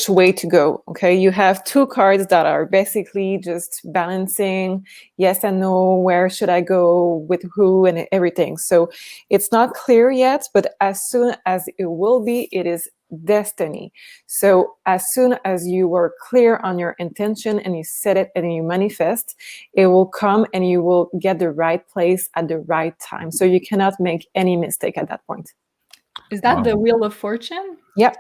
way to go. Okay, you have 2 cards that are basically just balancing yes and no, where should I go, with who, and everything. So it's not clear yet, but as soon as it will be, it is destiny. So as soon as you were clear on your intention and you set it and you manifest, it will come and you will get the right place at the right time. So you cannot make any mistake at that point. Is that the Wheel of Fortune? Yep.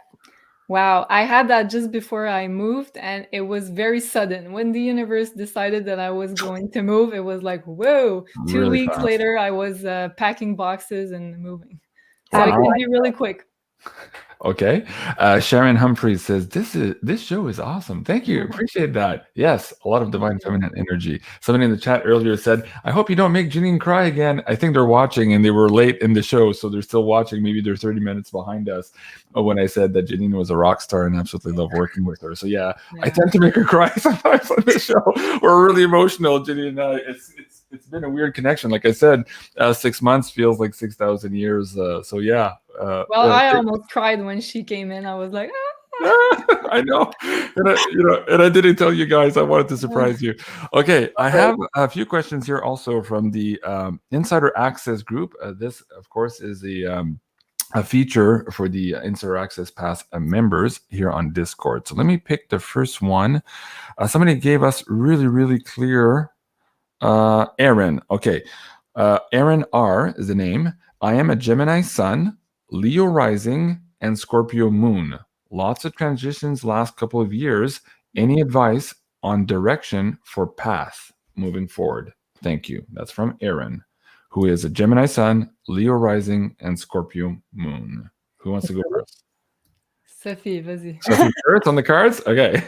Wow, I had that just before I moved, and it was very sudden. When the universe decided that I was going to move, it was like, whoa, 2 really weeks fast. later, I was packing boxes and moving. So Wow. it could be really quick. Okay. Sharon Humphreys says, this show is awesome. Thank you. Appreciate that. Yes, a lot of divine feminine energy. Somebody in the chat earlier said, I hope you don't make Janine cry again. I think they're watching and they were late in the show, so they're still watching. Maybe they're 30 minutes behind us when I said that Janine was a rock star and absolutely love working with her. So yeah, I tend to make her cry sometimes on this show. We're really emotional, Janine and I. It's been a weird connection. Like I said, 6 months feels like 6,000 years. So yeah. Well, I almost cried when she came in. I was like, I know. And I didn't tell you guys. I wanted to surprise you. Okay, I have a few questions here also from the Insider Access group. This, of course, is a feature for the Insider Access Pass members here on Discord. So let me pick the first one. Somebody gave us really clear. Aaron. Okay. Aaron R is the name. I am a Gemini Sun, Leo Rising, and Scorpio Moon. Lots of transitions last couple of years. Any advice on direction for path moving forward? Thank you. That's from Aaron, who is a Gemini Sun, Leo Rising, and Scorpio Moon. Who wants to go first? Sophie, vas-y. Sophie first on the cards? Okay.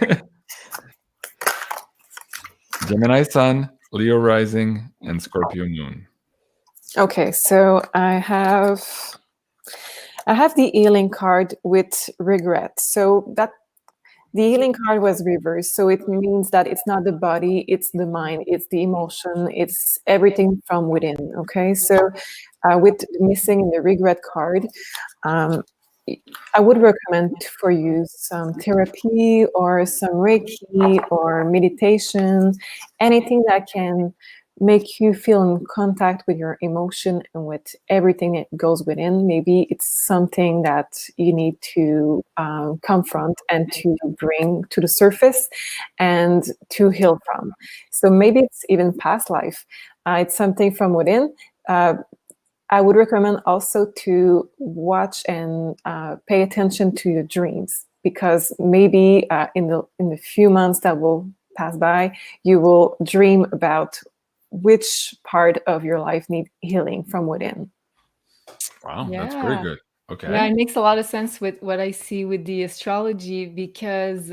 Gemini Sun, Leo Rising, and Scorpio Moon. Okay, so I have the healing card with regret. So that the healing card was reversed. So it means that it's not the body, it's the mind, it's the emotion, it's everything from within. Okay, so with missing the regret card, I would recommend for you some therapy or some Reiki or meditation, anything that can make you feel in contact with your emotion and with everything that goes within. Maybe it's something that you need to confront and to bring to the surface and to heal from. So maybe it's even past life. It's something from within. I would recommend also to watch and pay attention to your dreams, because maybe in the few months that will pass by, you will dream about which part of your life need healing from within. Wow, that's very good. Okay. Yeah, it makes a lot of sense with what I see with the astrology, because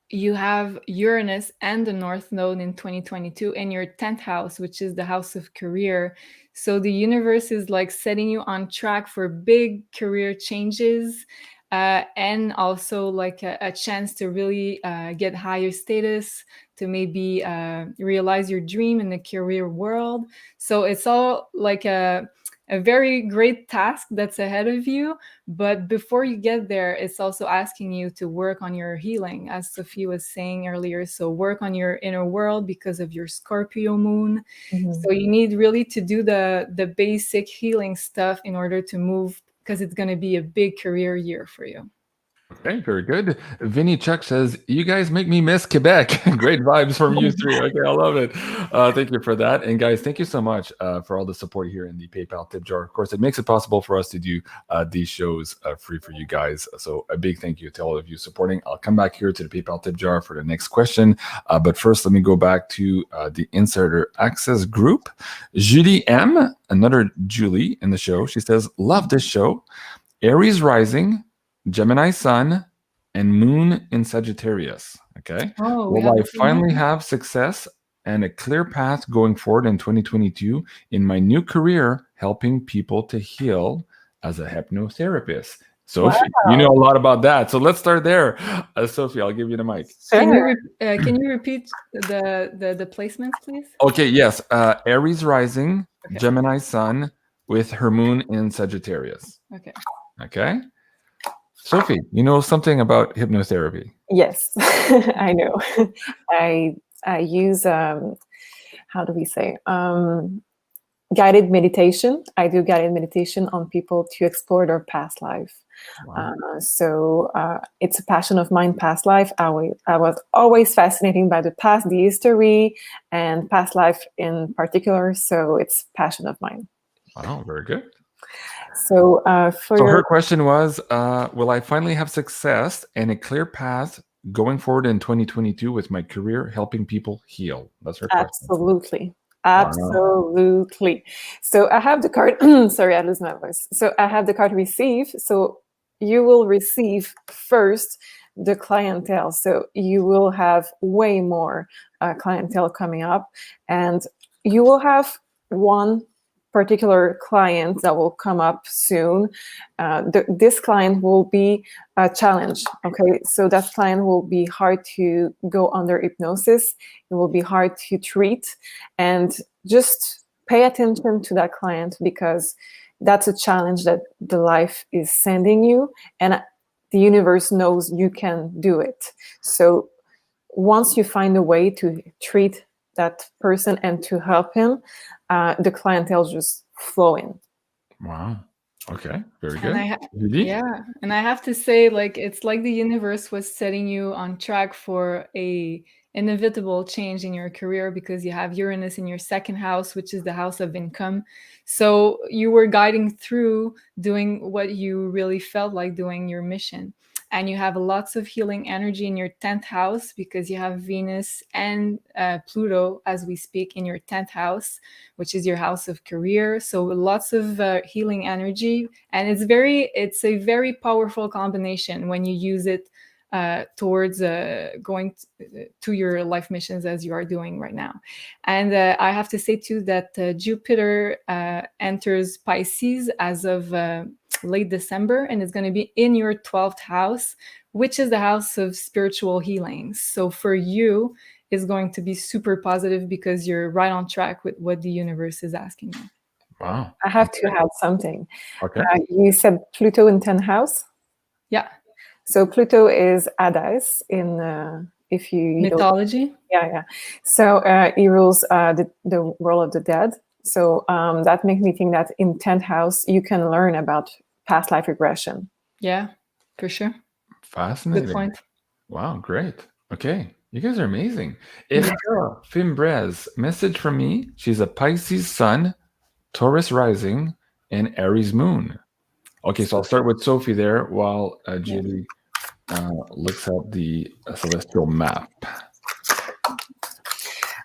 you have Uranus and the North Node in 2022 in your 10th house, which is the house of career. So the universe is like setting you on track for big career changes, and also like a chance to really get higher status, to maybe realize your dream in the career world. So it's all like a very great task that's ahead of you. But before you get there, it's also asking you to work on your healing, as Sophie was saying earlier. So work on your inner world because of your Scorpio moon. Mm-hmm. So you need really to do the basic healing stuff in order to move, because it's going to be a big career year for you. Okay, very good. Vinny Chuck says, you guys make me miss Quebec. Great vibes from you three. Okay, I love it. Thank you for that. And guys, thank you so much for all the support here in the PayPal tip jar. Of course, it makes it possible for us to do these shows free for you guys. So a big thank you to all of you supporting. I'll come back here to the PayPal tip jar for the next question. But first, let me go back to the Insider Access group. Julie M., another Julie in the show. She says, love this show. Aries rising, Gemini Sun, and Moon in Sagittarius. Okay. Oh, Will I finally have success and a clear path going forward in 2022 in my new career, helping people to heal as a hypnotherapist? Sophie, you know a lot about that. So let's start there. Sophie, I'll give you the mic. Can you repeat the placements, please? Okay, yes. Aries rising, Gemini Sun with her Moon in Sagittarius. Okay. Sophie, you know something about hypnotherapy? Yes, I know. I use, how do we say, guided meditation. I do guided meditation on people to explore their past life. Wow. So it's a passion of mine, past life. I was always fascinated by the past, the history, and past life in particular. So it's a passion of mine. Wow, very good. So her question was, will I finally have success and a clear path going forward in 2022 with my career helping people heal? That's her question. Absolutely. Absolutely. Wow. So I have the card. Sorry, I lose my voice. So I have the card receive. So you will receive first the clientele. So you will have way more clientele coming up, and you will have one particular client that will come up soon. This client will be a challenge. Okay, so that client will be hard to go under hypnosis. It will be hard to treat, and just pay attention to that client, because that's a challenge that the life is sending you, and the universe knows you can do it. So once you find a way to treat that person and to help him, the clientele just flow in. Wow. Okay. Very good. And I have to say, like, it's like the universe was setting you on track for a inevitable change in your career, because you have Uranus in your second house, which is the house of income. So you were guiding through doing what you really felt like doing, your mission. and you have lots of healing energy in your 10th house because you have Venus and Pluto as we speak in your 10th house, which is your house of career. So lots of healing energy, and it's a very powerful combination when you use it towards going to your life missions as you are doing right now. And I have to say too that Jupiter enters Pisces as of late December, and it's going to be in your 12th house, which is the house of spiritual healing. So for you, it's going to be super positive because you're right on track with what the universe is asking you. Wow. I have to add something. Okay. You said Pluto in 10th house? Yeah. So Pluto is Hades in if you mythology. Yeah. So he rules the world of the dead. So that makes me think that in 10th house you can learn about past life regression. Yeah, for sure. Fascinating. Good point. Wow, great. Okay, you guys are amazing. Erika Fimbres, message from me. She's a Pisces sun, Taurus rising, and Aries moon. Okay, so I'll start with Sophie there while Julie looks at the celestial map.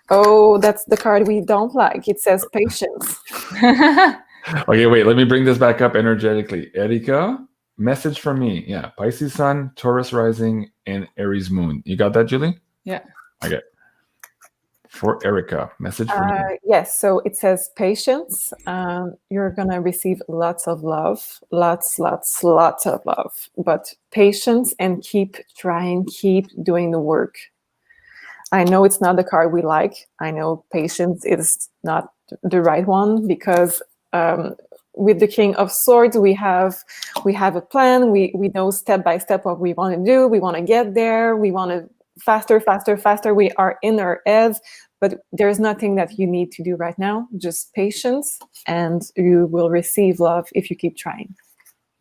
Oh, that's the card we don't like. It says patience. Okay, wait, let me bring this back up energetically. Erika, message from me. Yeah, Pisces sun, Taurus rising, and Aries moon. You got that, Julie? Yeah. Okay. For Erika, message from me. Yes, so it says patience. You're going to receive lots of love, lots of love, but patience and keep trying, keep doing the work. I know it's not the card we like. I know patience is not the right one because with the King of Swords, we have a plan. We know step by step what we want to do. We want to get there. We want to faster. We are in our heads, but there's nothing that you need to do right now. Just patience, and you will receive love if you keep trying.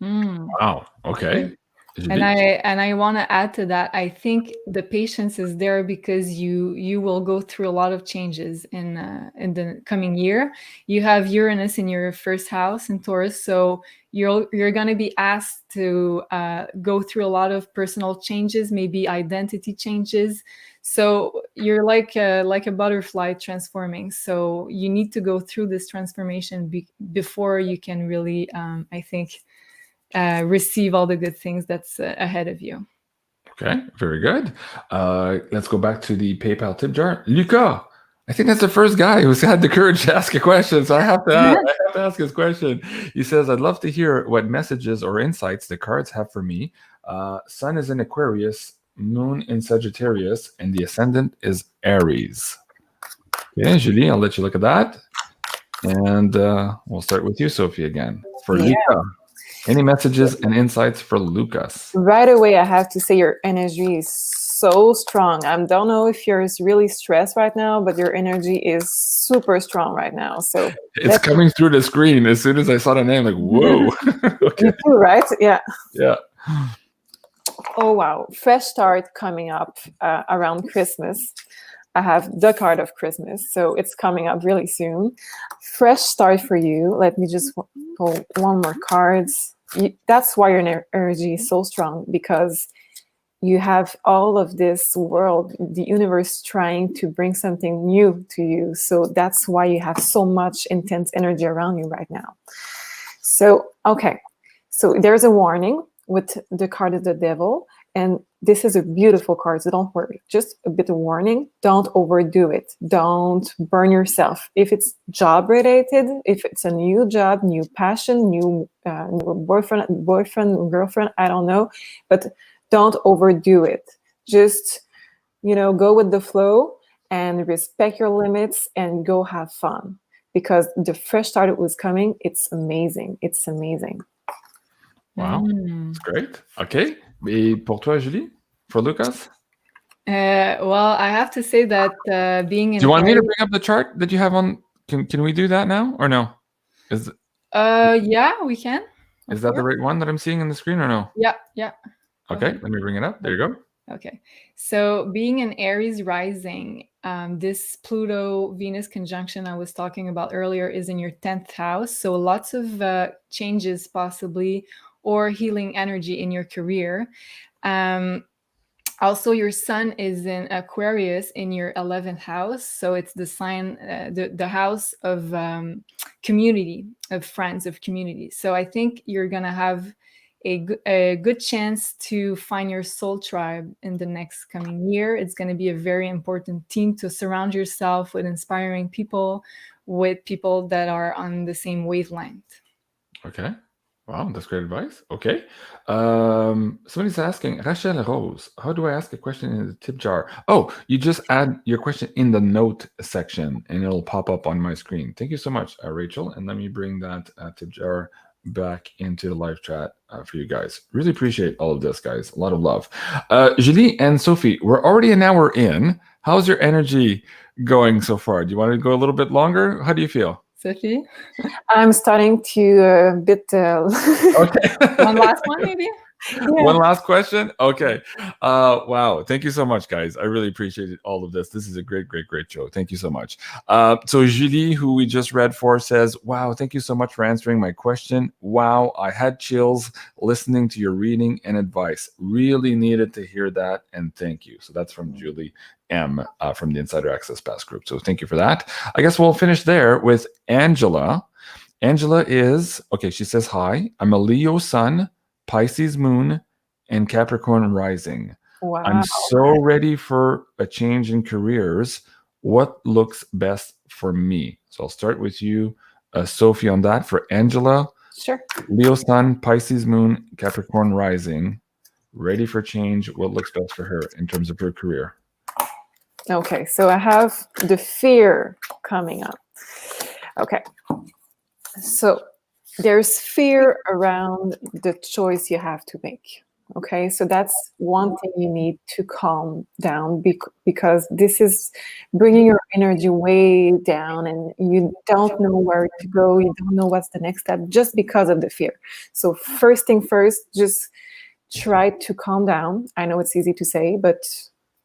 Wow. Okay. And I want to add to that. I think the patience is there because you will go through a lot of changes in the coming year. You have Uranus in your first house in Taurus, so you're going to be asked to go through a lot of personal changes, maybe identity changes. So you're like a butterfly transforming. So you need to go through this transformation before you can really, I think, receive all the good things that's ahead of you. Okay, very good. Let's go back to the PayPal tip jar. Luca, I think that's the first guy who's had the courage to ask a question, so I have to ask his question. He says, I'd love to hear what messages or insights the cards have for me. Sun is in Aquarius, Moon in Sagittarius, and the ascendant is Aries. Okay, Julie, I'll let you look at that. And we'll start with you, Sophie, again. For Luca. Any messages and insights for Lucas? Right away, I have to say your energy is so strong. I don't know if you're really stressed right now, but your energy is super strong right now. So it's coming through the screen. As soon as I saw the name, like, whoa. Okay. You too, right? Yeah. Yeah. Oh, wow. Fresh start coming up around Christmas. I have the card of Christmas, so it's coming up really soon. Fresh start for you. Let me just pull one more card. That's why your energy is so strong, because you have all of this world, the universe trying to bring something new to you. So that's why you have so much intense energy around you right now. So, okay. So there's a warning with the card of the devil. And this is a beautiful card, so don't worry. Just a bit of warning. Don't overdo it. Don't burn yourself. If it's job related, if it's a new job, new passion, new boyfriend, girlfriend, I don't know. But don't overdo it. Just, go with the flow and respect your limits and go have fun. Because the fresh start that was coming, it's amazing. It's amazing. Wow, that's great. Okay. Et pour toi, Julie? For Lucas? Well, I have to say that being in... Do you want me to bring up the chart that you have on? Can we do that now or no? Yeah, we can. Is that the right one that I'm seeing on the screen or no? Yeah. Okay, let me bring it up. There you go. Okay. So being an Aries rising, this Pluto-Venus conjunction I was talking about earlier is in your 10th house. So lots of changes possibly, or healing energy in your career. Also, your sun is in Aquarius in your 11th house. So it's the sign, the house of community, of friends, of community. So I think you're going to have a good chance to find your soul tribe in the next coming year. It's going to be a very important team to surround yourself with inspiring people, with people that are on the same wavelength. Okay. Wow, that's great advice. Okay. Somebody's asking, Rachel Rose, how do I ask a question in the tip jar? Oh, you just add your question in the note section and it'll pop up on my screen. Thank you so much, Rachel. And let me bring that tip jar back into the live chat for you guys. Really appreciate all of this, guys. A lot of love. Julie and Sophie, we're already an hour in. How's your energy going so far? Do you want to go a little bit longer? How do you feel? Sophie? I'm starting to bit... Okay. One last one, maybe? Yeah. One last question. Okay. Wow. Thank you so much, guys. I really appreciate all of this. This is a great show. Thank you so much. So Julie, who we just read for, says, wow, thank you so much for answering my question. Wow, I had chills listening to your reading and advice. Really needed to hear that, and thank you. So that's from Julie M from the Insider Access Pass group. So thank you for that. I guess we'll finish there with Angela. Angela is, okay, she says, hi, I'm a Leo sun, Pisces moon, and Capricorn rising. Wow. I'm so ready for a change in careers. What looks best for me? So I'll start with you, Sophie, on that. For Angela, Sure. Leo sun, Pisces moon, Capricorn rising, ready for change. What looks best for her in terms of her career? Okay, so I have the fear coming up. Okay, so there's fear around the choice you have to make. Okay, so that's one thing you need to calm down because this is bringing your energy way down and you don't know where to go. You don't know what's the next step just because of the fear. So first thing first, just try to calm down. I know it's easy to say, but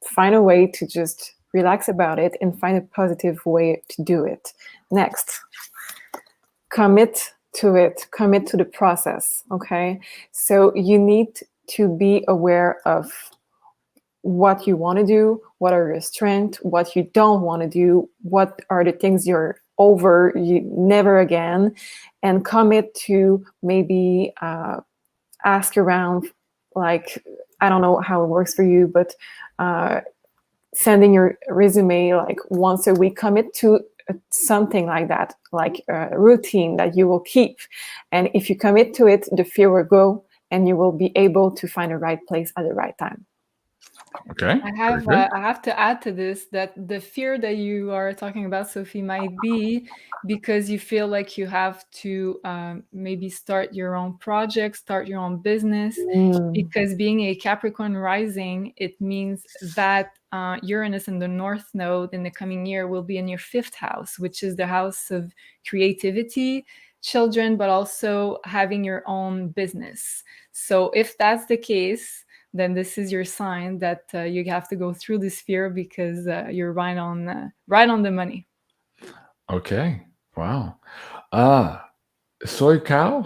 find a way to just relax about it and find a positive way to do it. Next, commit to it, commit to the process, okay? So you need to be aware of what you want to do, what are your strengths, what you don't want to do, what are the things you're over, you never again, and commit to maybe ask around, like, I don't know how it works for you, but sending your resume like once a week, commit to something like that, like a routine that you will keep. And if you commit to it, the fear will go and you will be able to find the right place at the right time. Okay. I have to add to this that the fear that you are talking about, Sophie, might be because you feel like you have to maybe start your own project, start your own business. Because being a Capricorn rising, it means that Uranus in the North Node in the coming year will be in your 5th house, which is the house of creativity, children, but also having your own business. So if that's the case, then this is your sign that you have to go through this fear because you're right on the money. Okay. Wow. Soy Cow,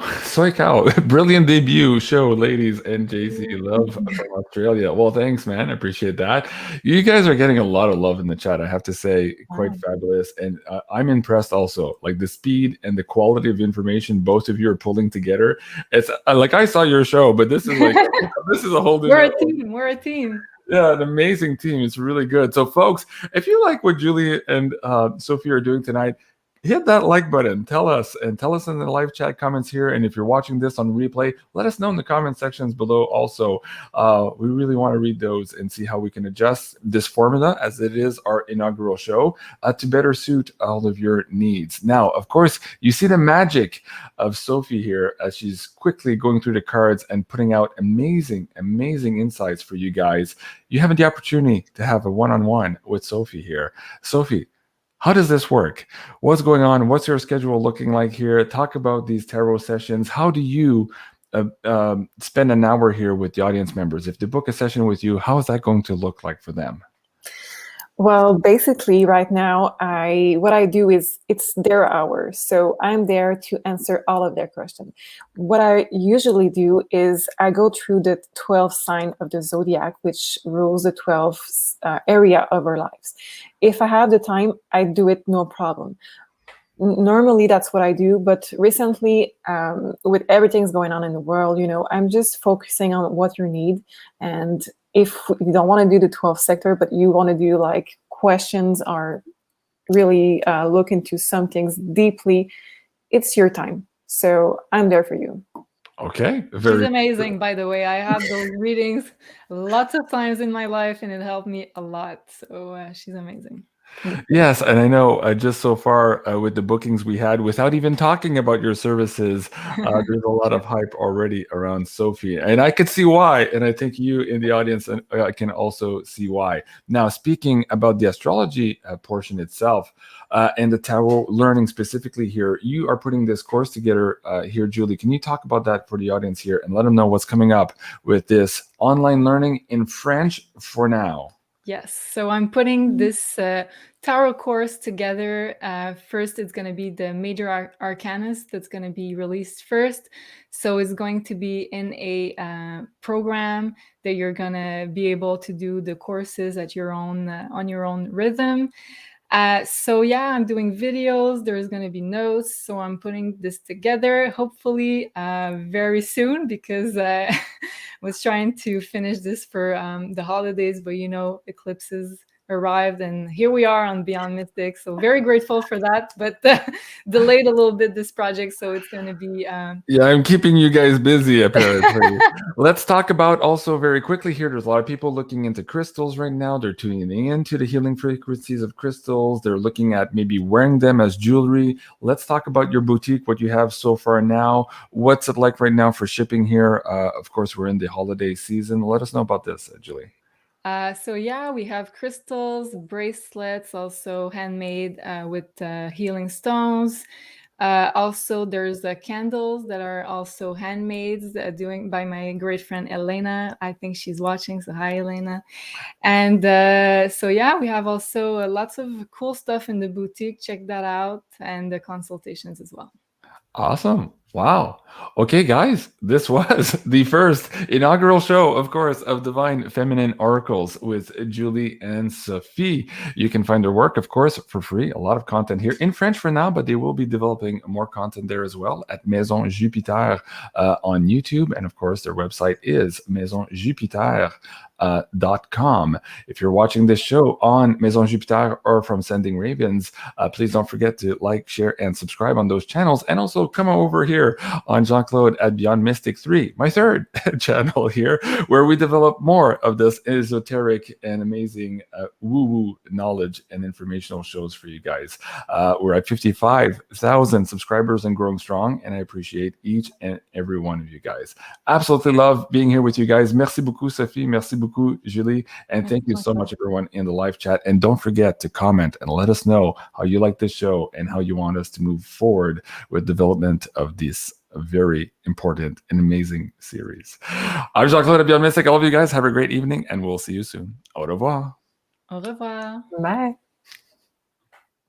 brilliant debut show, ladies and JC Love from Australia. Well, thanks, man. I appreciate that. You guys are getting a lot of love in the chat. I have to say, quite fabulous. And I'm impressed also, like the speed and the quality of information both of you are pulling together. It's like I saw your show, but this is like this is a whole new. We're a team. Yeah, an amazing team. It's really good. So, folks, if you like what Julie and Sophie are doing tonight, hit that like button. Tell us in the live chat comments here. And if you're watching this on replay, let us know in the comment sections below also. We really want to read those and see how we can adjust this formula, as it is our inaugural show, to better suit all of your needs. Now, of course, you see the magic of Sophie here as she's quickly going through the cards and putting out amazing insights for you guys. You have the opportunity to have a one-on-one with Sophie here. Sophie, how does this work? What's going on? What's your schedule looking like here? Talk about these tarot sessions. How do you spend an hour here with the audience members? If they book a session with you, how is that going to look like for them? Well, basically, right now, what I do is it's their hours, so I'm there to answer all of their questions. What I usually do is I go through the 12 sign of the zodiac, which rules the 12 area of our lives. If I have the time, I do it, no problem. Normally that's what I do, but recently, with everything's going on in the world, I'm just focusing on what you need. And if you don't want to do the 12th sector, but you want to do like questions or really look into some things deeply, it's your time. So I'm there for you. Okay. She's amazing, by the way. I have those readings lots of times in my life, and it helped me a lot. So she's amazing. Yes, and I know just so far with the bookings we had, without even talking about your services, there's a lot of hype already around Sophie, and I could see why, and I think you in the audience can also see why. Now, speaking about the astrology portion itself and the tarot learning specifically here, you are putting this course together here, Julie. Can you talk about that for the audience here and let them know what's coming up with this online learning in French for now? Yes, so I'm putting this tarot course together. First, it's going to be the major arcanas that's going to be released first. So it's going to be in a program that you're going to be able to do the courses at your own on your own rhythm. So yeah, I'm doing videos. There's going to be notes. So I'm putting this together, hopefully very soon, because I was trying to finish this for the holidays, but eclipses arrived, and here we are on Beyond Mystic. So very grateful for that, but delayed a little bit this project. So it's going to be yeah, I'm keeping you guys busy apparently. Let's talk about also very quickly here. There's a lot of people looking into crystals right now. They're tuning into the healing frequencies of crystals. They're looking at maybe wearing them as jewelry. Let's talk about your boutique, what you have so far now. What's it like right now for shipping here? Of course, we're in the holiday season. Let us know about this, Julie. So yeah, we have crystals, bracelets, also handmade with healing stones. Also, there's candles that are also handmade, doing by my great friend Elena. I think she's watching, so hi Elena. And so yeah, we have also lots of cool stuff in the boutique. Check that out, and the consultations as well. Awesome. Wow. Okay, guys, this was the first inaugural show, of course, of Divine Feminine Oracles with Julie and Sophie. You can find their work, of course, for free. A lot of content here in French for now, but they will be developing more content there as well at Maison Jupiter on YouTube. And of course, their website is maisonjupiter.com. If you're watching this show on Maison Jupiter or from Sending Ravens, please don't forget to like, share, and subscribe on those channels. And also come over here on JeanClaude at BeyondMystic 3, my third channel here, where we develop more of this esoteric and amazing woo-woo knowledge and informational shows for you guys. We're at 55,000 subscribers and growing strong, and I appreciate each and every one of you guys. Absolutely love being here with you guys. Merci beaucoup, Sophie. Merci beaucoup, Julie. And thank you so much, everyone in the live chat. And don't forget to comment and let us know how you like this show and how you want us to move forward with development of this very important and amazing series. I'm Jean-Claude BeyondMystic. I love you guys. Have a great evening, and we'll see you soon. Au revoir. Au revoir. Bye.